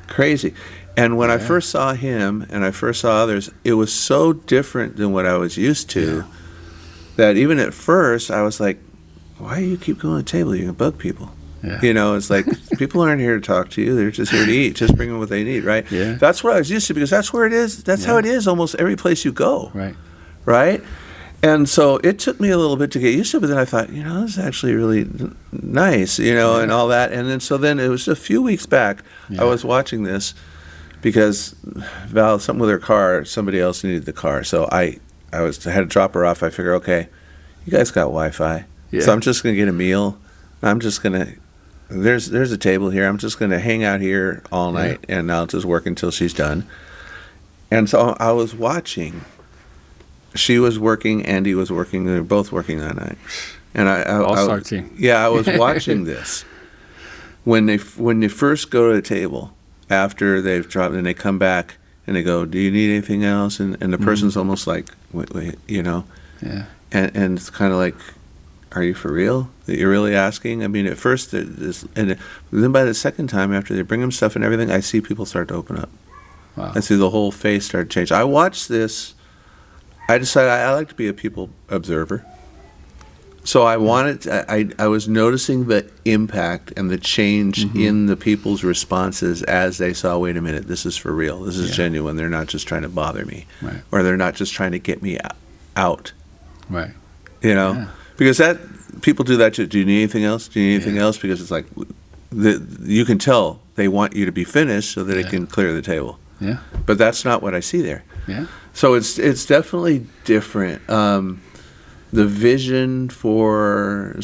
Crazy. And when I first saw him and I first saw others, it was so different than what I was used to that even at first I was like, why do you keep going to the table? You can bug people. Yeah. You know, it's like people aren't here to talk to you. They're just here to eat. Just bring them what they need, right? Yeah. That's what I was used to because that's where it is. That's how it is almost every place you go. Right. Right? And so it took me a little bit to get used to it, but then I thought, you know, this is actually really nice, you know, and all that. And then it was a few weeks back, I was watching this because Val, something with her car, somebody else needed the car. So I had to drop her off. I figured, okay, you guys got Wi-Fi. Yeah. So I'm just going to get a meal. I'm just going to, there's a table here. I'm just going to hang out here all night, and I'll just work until she's done. And so I was watching. She was working, Andy was working. They were both working that night. And All-star team. Yeah, I was watching this. When they first go to the table, after they've dropped, and they come back, and they go, do you need anything else? And the person's almost like, wait, you know. Yeah. And it's kind of like, are you for real? That you're really asking? I mean, at first, and then by the second time, after they bring them stuff and everything, I see people start to open up. Wow. I see the whole face start to change. I watched this. I decided I like to be a people observer. So I wanted, I was noticing the impact and the change in the people's responses as they saw, wait a minute, this is for real. This is genuine. They're not just trying to bother me. Right. Or they're not just trying to get me out. Right. You know? Yeah. Because people do that too. Do you need anything else? Do you need anything else? Because it's like, you can tell they want you to be finished so that they can clear the table. Yeah. But that's not what I see there. Yeah. So it's definitely different. The vision for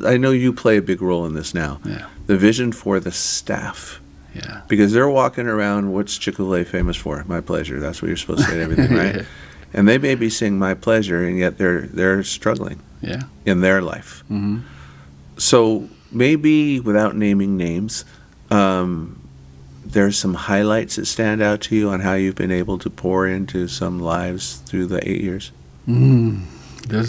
I know you play a big role in this now. Yeah. The vision for the staff, Yeah. because they're walking around. What's Chick-fil-A famous for? My pleasure. That's what you're supposed to say to everything, right? Yeah. And they may be saying my pleasure, and yet they're struggling Yeah. in their life. Mm-hmm. So maybe without naming names, there's some highlights that stand out to you on how you've been able to pour into some lives through the 8 years. There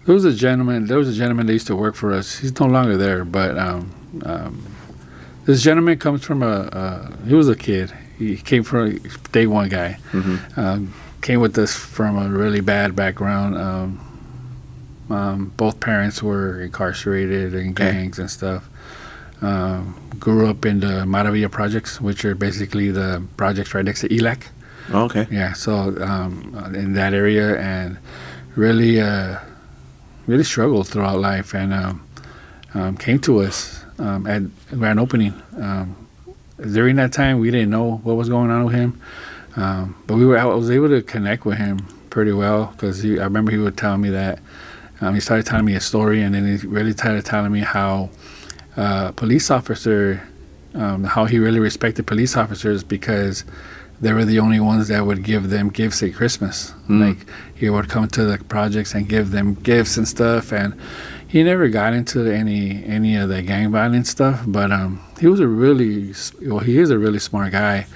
was a gentleman that used to work for us. He's no longer there, but this gentleman comes from he was a kid. He came from a day one guy. Mm-hmm. Came with us from a really bad background. Both parents were incarcerated in gangs and stuff. Grew up in the Maravilla projects, which are basically the projects right next to ELAC. Okay. Yeah, so in that area, and really struggled throughout life, and came to us at grand opening. During that time, we didn't know what was going on with him, but I was able to connect with him pretty well, because I remember he would tell me that he started telling me a story, and then he really started telling me how police officer, how he really respected police officers because they were the only ones that would give them gifts at Christmas. Like, he would come to the projects and give them gifts and stuff, and he never got into any of the gang violence stuff, but he is a really smart guy.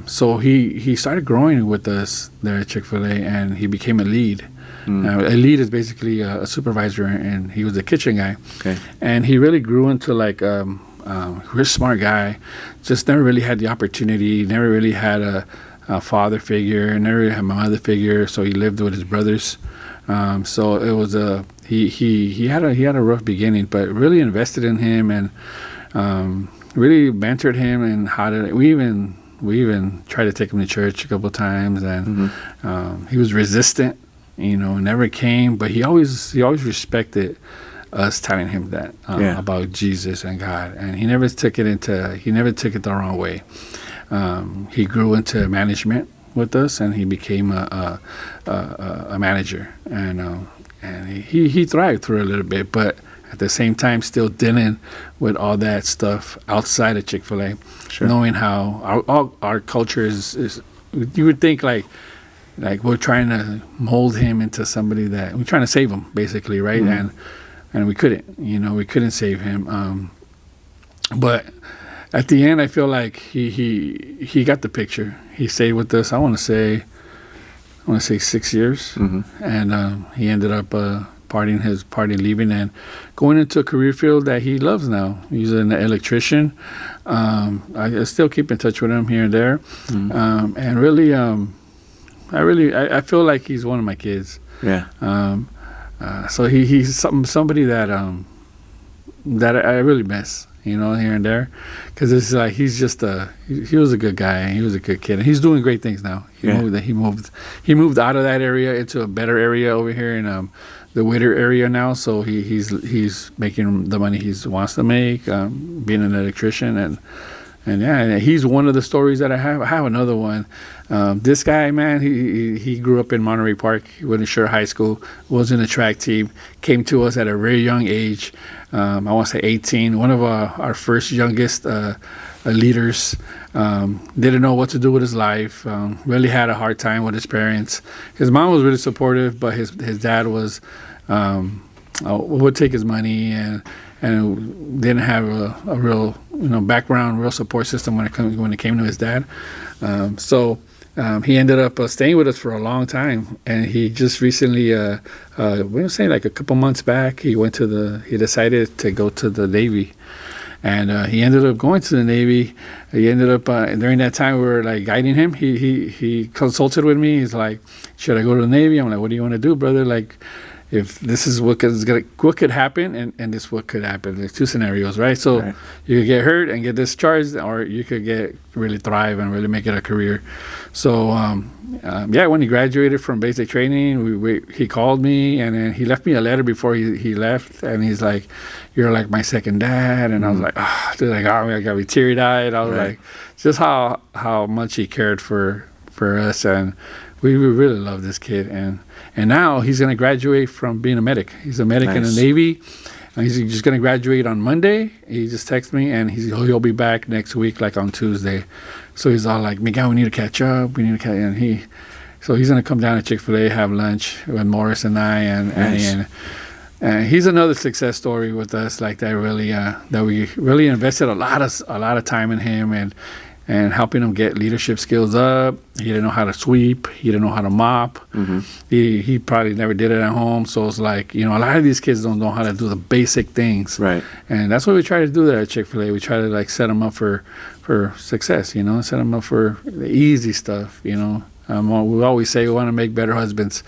So he started growing with us there at Chick-fil-A, and he became a lead. A lead is basically a supervisor, and he was a kitchen guy. Okay. And he really grew into like really smart guy. Just never really had the opportunity. Never really had a father figure. Never really had a mother figure. So he lived with his brothers. So it was he had a rough beginning, but really invested in him, and really mentored him. And we even tried to take him to church a couple of times, and he was resistant. Never came, but he always respected us telling him that about Jesus and God, and he never took it the wrong way. He grew into management with us, and he became a manager, and he thrived through a little bit, but at the same time still dealing with all that stuff outside of Chick-fil-A. Sure. Knowing how our culture is, you would think like we're trying to mold him into somebody that we're trying to save him, basically, right? And we couldn't, we couldn't save him. But at the end, I feel like he got the picture. He stayed with us. I want to say 6 years, and he ended up partying, leaving, and going into a career field that he loves now. He's an electrician. I still keep in touch with him here and there, and really. I feel like he's one of my kids. Yeah. So he's somebody that I really miss, here and there, because it's like he was a good guy, and he was a good kid, and he's doing great things now. He moved out of that area into a better area over here in the Whittier area now. So he's making the money he wants to make, being an electrician, and he's one of the stories that I have. I have another one. This guy, man, he grew up in Monterey Park. He went to Sure High School, was in a track team, came to us at a very young age. I want to say 18, one of our first youngest leaders. Didn't know what to do with his life. Really had a hard time with his parents. His mom was really supportive, but his dad was would take his money and didn't have a real background, real support system when it came to his dad. So he ended up staying with us for a long time, and he just recently, we were saying like a couple months back, he decided to go to the Navy, and he ended up going to the Navy. He ended up during that time we were like guiding him. He consulted with me. He's like, should I go to the Navy? I'm like, what do you want to do, brother? Like, if this is what could happen, and this what could happen. There's two scenarios, right? So you could get hurt and get discharged, or you could really thrive and really make it a career. So when he graduated from basic training, he called me, and then he left me a letter before he left, and he's like, "You're like my second dad," and I was like, I got me teary eyed. I was like, just how much he cared for us, and we really love this kid, and now he's going to graduate from being a medic. He's a medic in the Navy. And he's just going to graduate on Monday. He just texted me, and he'll be back next week, like on Tuesday. So he's all like, Miguel, we need to catch up. So he's going to come down to Chick-fil-A, have lunch with Morris and I, and he's another success story with us, like that. Really, that we really invested a lot of time in him, and helping him get leadership skills up. He didn't know how to sweep. He didn't know how to mop. He probably never did it at home. So it's like, a lot of these kids don't know how to do the basic things. Right. And that's what we try to do there at Chick-fil-A. We try to like set them up for success, set them up for the easy stuff, we always say we want to make better husbands.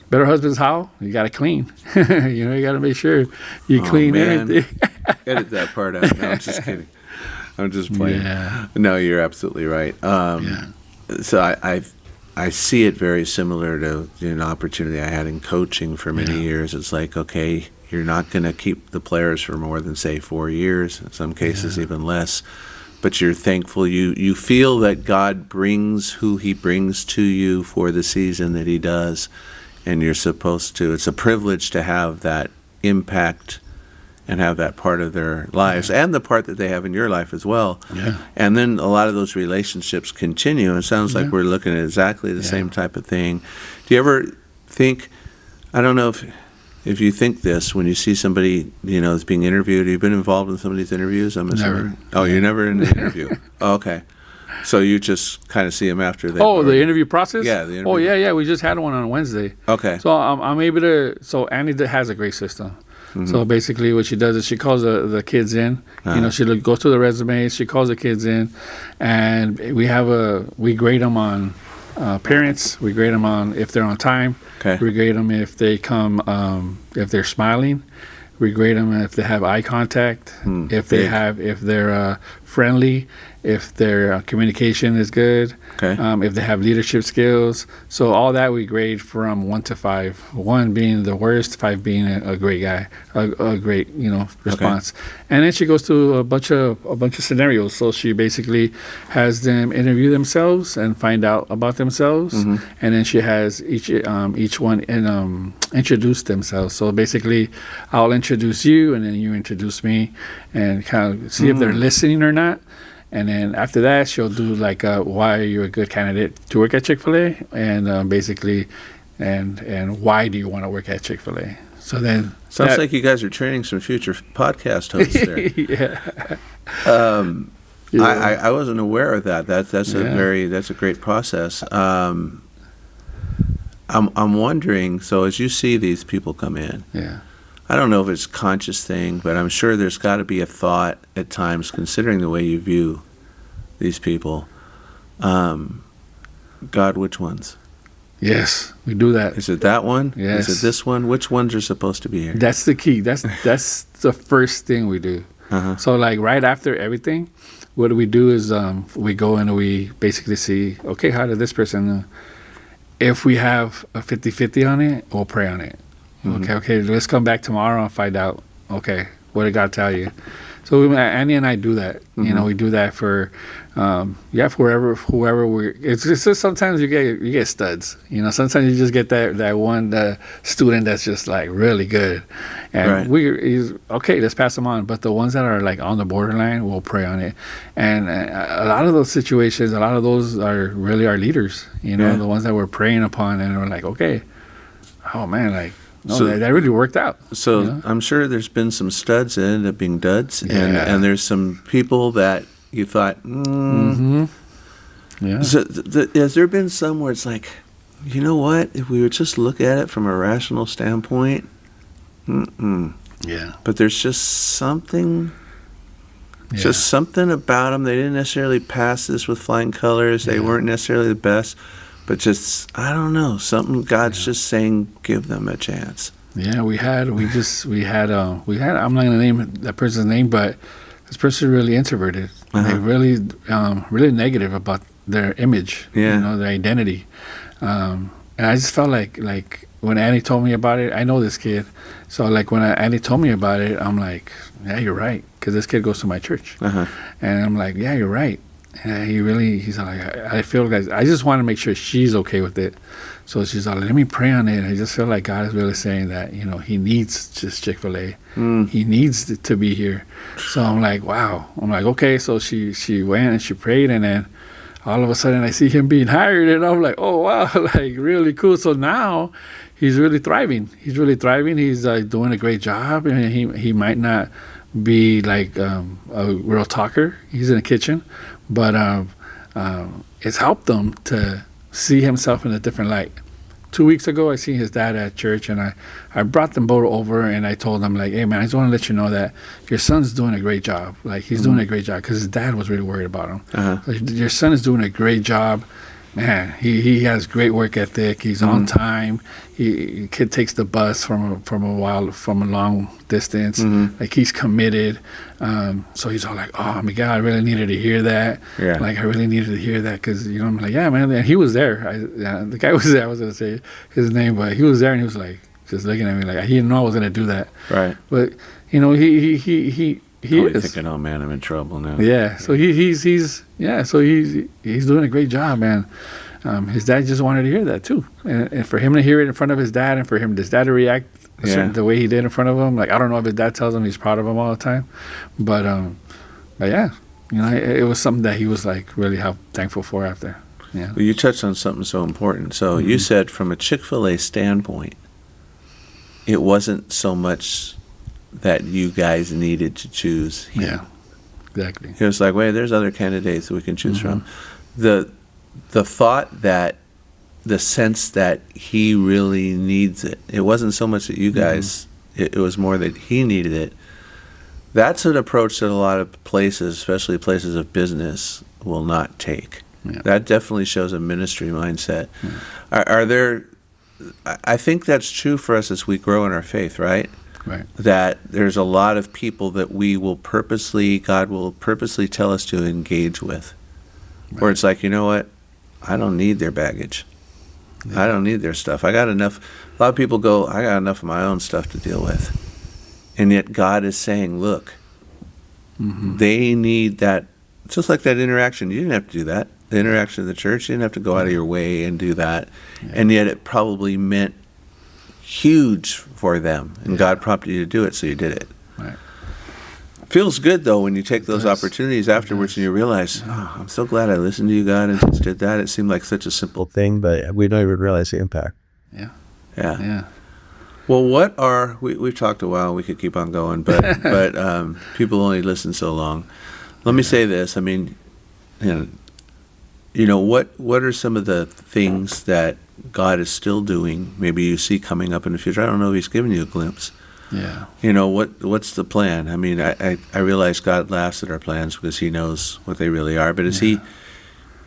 Better husbands how? You got to clean. You got to make sure you clean everything. Edit that part out. No, I'm just kidding. I'm just playing. Yeah. No, you're absolutely right. So I see it very similar to an opportunity I had in coaching for many years. It's like, okay, you're not going to keep the players for more than, say, 4 years, in some cases even less. But you're thankful. You feel that God brings who he brings to you for the season that he does. And you're supposed to. It's a privilege to have that impact and have that part of their lives and the part that they have in your life as well. Yeah. And then a lot of those relationships continue. It sounds like we're looking at exactly the same type of thing. Do you ever think, I don't know if you think this, when you see somebody, is being interviewed, have you been involved in some of these interviews? I'm assuming. Never. Oh, you're never in the interview. Oh, okay. So you just kind of see them after they. Oh, the interview process? Yeah, the interview. Oh, yeah. We just had one on Wednesday. Okay. So I'm able to. So Annie has a great system. So basically, what she does is she calls the kids in. She goes through the resumes. She calls the kids in, and we grade them on parents. We grade them on if they're on time. Okay. We grade them if they come if they're smiling. We grade them if they have eye contact. If they're friendly. If their communication is good, if they have leadership skills. So all that we grade from 1 to 5. 1 being the worst, 5 being a great guy, a great response. And then she goes through a bunch of scenarios. So she basically has them interview themselves and find out about themselves, and then she has each one introduce themselves. So basically, I'll introduce you, and then you introduce me, and kind of see if they're listening or not. And then after that, she'll do like why are you a good candidate to work at Chick-fil-A, and basically, and why do you want to work at Chick-fil-A? So then sounds like you guys are training some future podcast hosts there. I wasn't aware of that. That's a great process. I'm wondering. So as you see these people come in, I don't know if it's a conscious thing, but I'm sure there's got to be a thought at times, considering the way you view these people. God, which ones? Yes, we do that. Is it that one? Yes. Is it this one? Which ones are supposed to be here? That's the key. That's the first thing we do. So like right after everything, what we do is we go and we basically see, okay, how did this person if we have a 50-50 on it, we'll pray on it. Okay, let's come back tomorrow and find out, okay, what did God tell you? So Annie and I do that. We do that for, for whoever we're. It's just sometimes you get studs. Sometimes you just get that one student that's just like really good, and okay, let's pass them on. But the ones that are like on the borderline, we'll pray on it. And a lot of those situations, a lot of those are really our leaders. The ones that we're praying upon, and we're like, okay, oh man, like. No, so that really worked out. So I'm sure there's been some studs that ended up being duds, and there's some people that you thought, So has there been some where it's like, you know what? If we would just look at it from a rational standpoint, but there's just something about them. They didn't necessarily pass this with flying colors. They weren't necessarily the best, but just, I don't know, something God's just saying, give them a chance. Yeah, we had, I'm not going to name that person's name, but this person is really introverted. They're really, really negative about their image, their identity. And I just felt like when Annie told me about it, I know this kid. So like when Annie told me about it, I'm like, yeah, you're right. Because this kid goes to my church. And I'm like, yeah, you're right. And he's like, I feel like, I just want to make sure she's okay with it. So she's like, let me pray on it. I just feel like God is really saying that, he needs just Chick-fil-A. He needs to be here. So I'm like, wow. I'm like, okay. So she went and she prayed, and then all of a sudden I see him being hired, and I'm like, oh, wow, like really cool. So now he's really thriving. He's doing a great job. And he might not be like a real talker. He's in the kitchen. But it's helped him to see himself in a different light. 2 weeks ago, I seen his dad at church, and I brought them both over, and I told them, like, hey, man, I just want to let you know that your son's doing a great job. Like, he's doing a great job, because his dad was really worried about him. Like, your son is doing a great job. Man, he has great work ethic. He's on time. Kid takes the bus from a long distance. Like, he's committed. So he's all like, oh, Miguel, I really needed to hear that. Yeah. Like, I really needed to hear that, because, I'm like, yeah, man. And he was there. The guy was there. I was going to say his name, but he was there, and he was like, just looking at me like, he didn't know I was going to do that. Right. But, he is thinking, oh man, I'm in trouble now. Yeah, so he's doing a great job, man. His dad just wanted to hear that too, and for him to hear it in front of his dad, and for his dad to react the way he did in front of him, like, I don't know if his dad tells him he's proud of him all the time, but yeah, it was something that he was like really thankful for after. Yeah. Well, you touched on something so important. So you said from a Chick-fil-A standpoint, it wasn't so much that you guys needed to choose him. Yeah, exactly. It was like, wait, there's other candidates that we can choose from. The thought that, the sense that he really needs it. It wasn't so much that you guys, it was more that he needed it. That's an approach that a lot of places, especially places of business, will not take. Yeah. That definitely shows a ministry mindset. Are there, I think that's true for us as we grow in our faith, right? Right. That there's a lot of people that God will purposely tell us to engage with. Right. Where it's like, you know what? I don't need their baggage. Yeah. I don't need their stuff. I got enough. A lot of people go, I got enough of my own stuff to deal with. And yet God is saying, look, they need that. Just like that interaction. You didn't have to do that. The interaction of the church, you didn't have to go out of your way and do that. Yeah. And yet it probably meant huge for them, and God prompted you to do it, so you did it. Right. Feels good though when you take those opportunities afterwards and you realize, oh, I'm so glad I listened to you, God, and just did that. It seemed like such a simple thing, but we don't even realize the impact. Yeah. Well, we've talked a while. We could keep on going, but people only listen so long. Let me say this. I mean, what are some of the things that God is still doing, maybe you see coming up in the future? I don't know if he's given you a glimpse. Yeah. What's the plan? I mean, I realize God laughs at our plans because he knows what they really are, but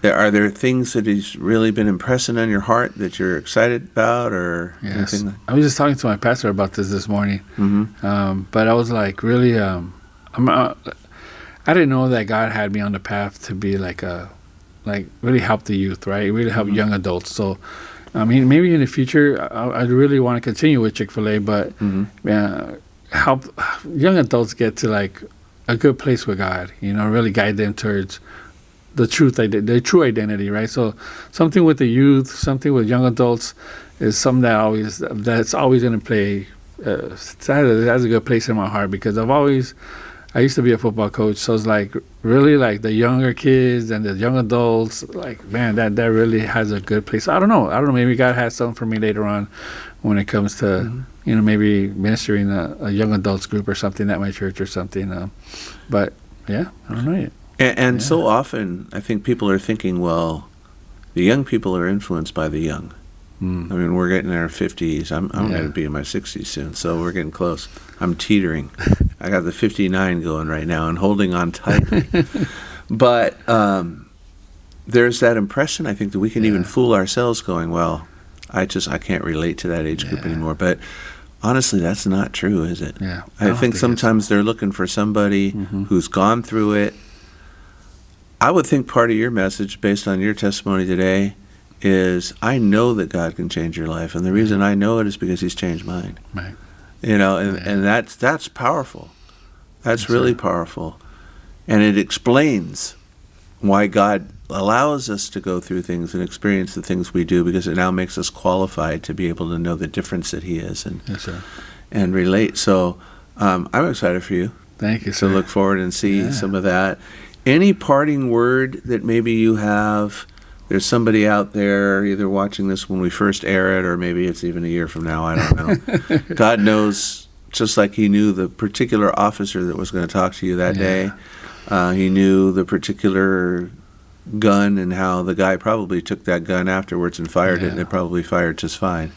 are there things that he's really been impressing on your heart that you're excited about, or anything? I was just talking to my pastor about this morning, but I was like, really, I didn't know that God had me on the path to be like really help the youth, right? Really help young adults. So, I mean, maybe in the future, I'd really want to continue with Chick-fil-A, but help young adults get to like a good place with God, really guide them towards the their true identity, right? So something with the youth, something with young adults is something that's always going to play, has a good place in my heart, because I used to be a football coach, so it's like really like the younger kids and the young adults, like, man, that really has a good place. I don't know, maybe God has something for me later on when it comes to, maybe ministering a young adults group or something at my church or something. But yeah, I don't know yet. And so often, I think people are thinking, well, the young people are influenced by the young. I mean, we're getting in our 50s. I'm going to be in my 60s soon, so we're getting close. I'm teetering. I got the 59 going right now and holding on tightly. But there's that impression, I think, that we can even fool ourselves going, well, I can't relate to that age group anymore. But honestly, that's not true, is it? Yeah. I think sometimes they're looking for somebody who's gone through it. I would think part of your message, based on your testimony today, is I know that God can change your life, and the reason I know it is because He's changed mine. Right. And that's powerful. That's really powerful. And it explains why God allows us to go through things and experience the things we do, because it now makes us qualified to be able to know the difference that He is and relate. So I'm excited for you. Thank you, to sir. look forward and see some of that. Any parting word that maybe you have? There's somebody out there either watching this when we first air it, or maybe it's even a year from now, I don't know. God knows, just like He knew the particular officer that was going to talk to you that day. He knew the particular gun and how the guy probably took that gun afterwards and fired it, and it probably fired just fine.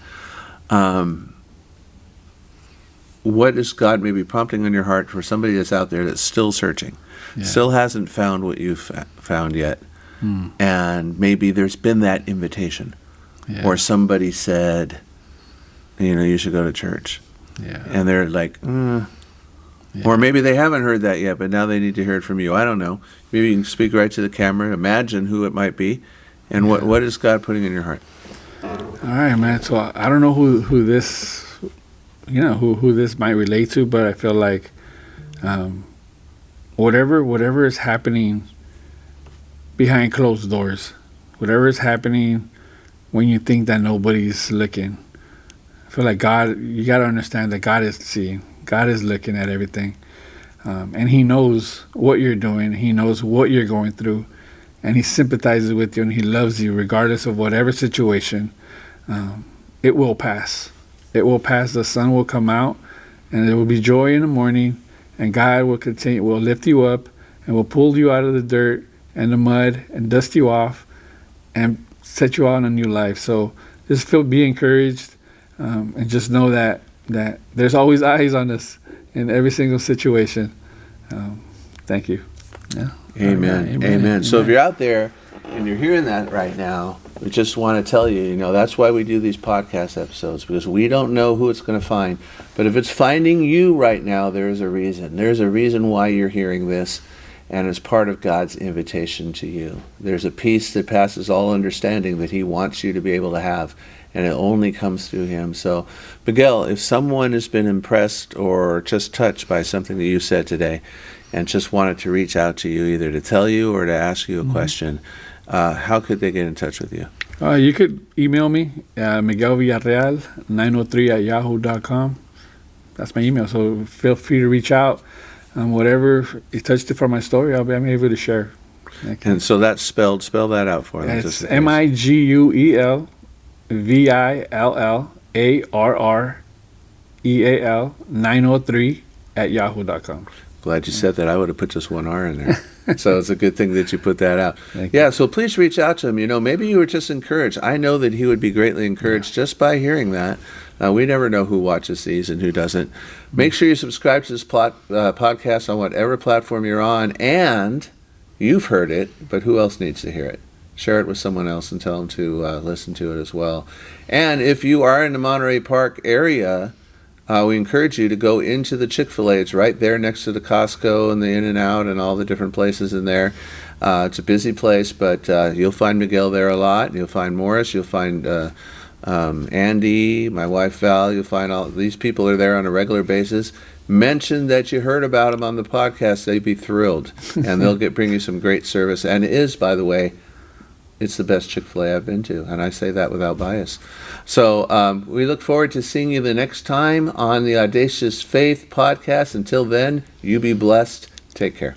What is God maybe prompting on your heart for somebody that's out there that's still searching, still hasn't found what you've found yet? And maybe there's been that invitation, or somebody said, you should go to church. And they're like, or maybe they haven't heard that yet, but now they need to hear it from you. I don't know. Maybe you can speak right to the camera, imagine who it might be, and what is God putting in your heart? All right, man. So I don't know who this, who this might relate to, but I feel like whatever is happening behind closed doors, whatever is happening when you think that nobody's looking, I feel like you got to understand that God is seeing. God is looking at everything, and He knows what you're doing. He knows what you're going through, and He sympathizes with you, and He loves you regardless of whatever situation. It will pass. It will pass. The sun will come out, and there will be joy in the morning, and God will lift you up, and will pull you out of the dirt and the mud and dust you off and set you on a new life. So just be encouraged, and just know that there's always eyes on us in every single situation. Thank you. Yeah. Amen. So if you're out there and you're hearing that right now, we just want to tell you, that's why we do these podcast episodes, because we don't know who it's going to find. But if it's finding you right now, there's a reason. There's a reason why you're hearing this, and it's part of God's invitation to you. There's a peace that passes all understanding that He wants you to be able to have, and it only comes through Him. So, Miguel, if someone has been impressed or just touched by something that you said today and just wanted to reach out to you, either to tell you or to ask you a question, how could they get in touch with you? You could email me, Miguel Villarreal 903@yahoo.com. That's my email, so feel free to reach out. Whatever you touched it for my story, I'm able to share. And so that's spell that out for them. It's Miguel VILLARREAL 903@yahoo.com. Glad you said that. I would have put just one R in there. So it's a good thing that you put that out. Thank you. So please reach out to him. Maybe you were just encouraged. I know that he would be greatly encouraged just by hearing that. We never know who watches these and who doesn't. Make sure you subscribe to this podcast on whatever platform you're on. And you've heard it, but who else needs to hear it? Share it with someone else and tell them to listen to it as well. And if you are in the Monterey Park area, we encourage you to go into the Chick-fil-A. It's right there next to the Costco and the In-N-Out and all the different places in there. It's a busy place, but you'll find Miguel there a lot. You'll find Morris. You'll find Andy, my wife Val. You'll find all these people are there on a regular basis. Mention that you heard about them on the podcast. They'd be thrilled, and they'll bring you some great service. And it is, by the way, it's the best Chick-fil-A I've been to, and I say that without bias. So we look forward to seeing you the next time on the Audacious Faith podcast. Until then, you be blessed. Take care.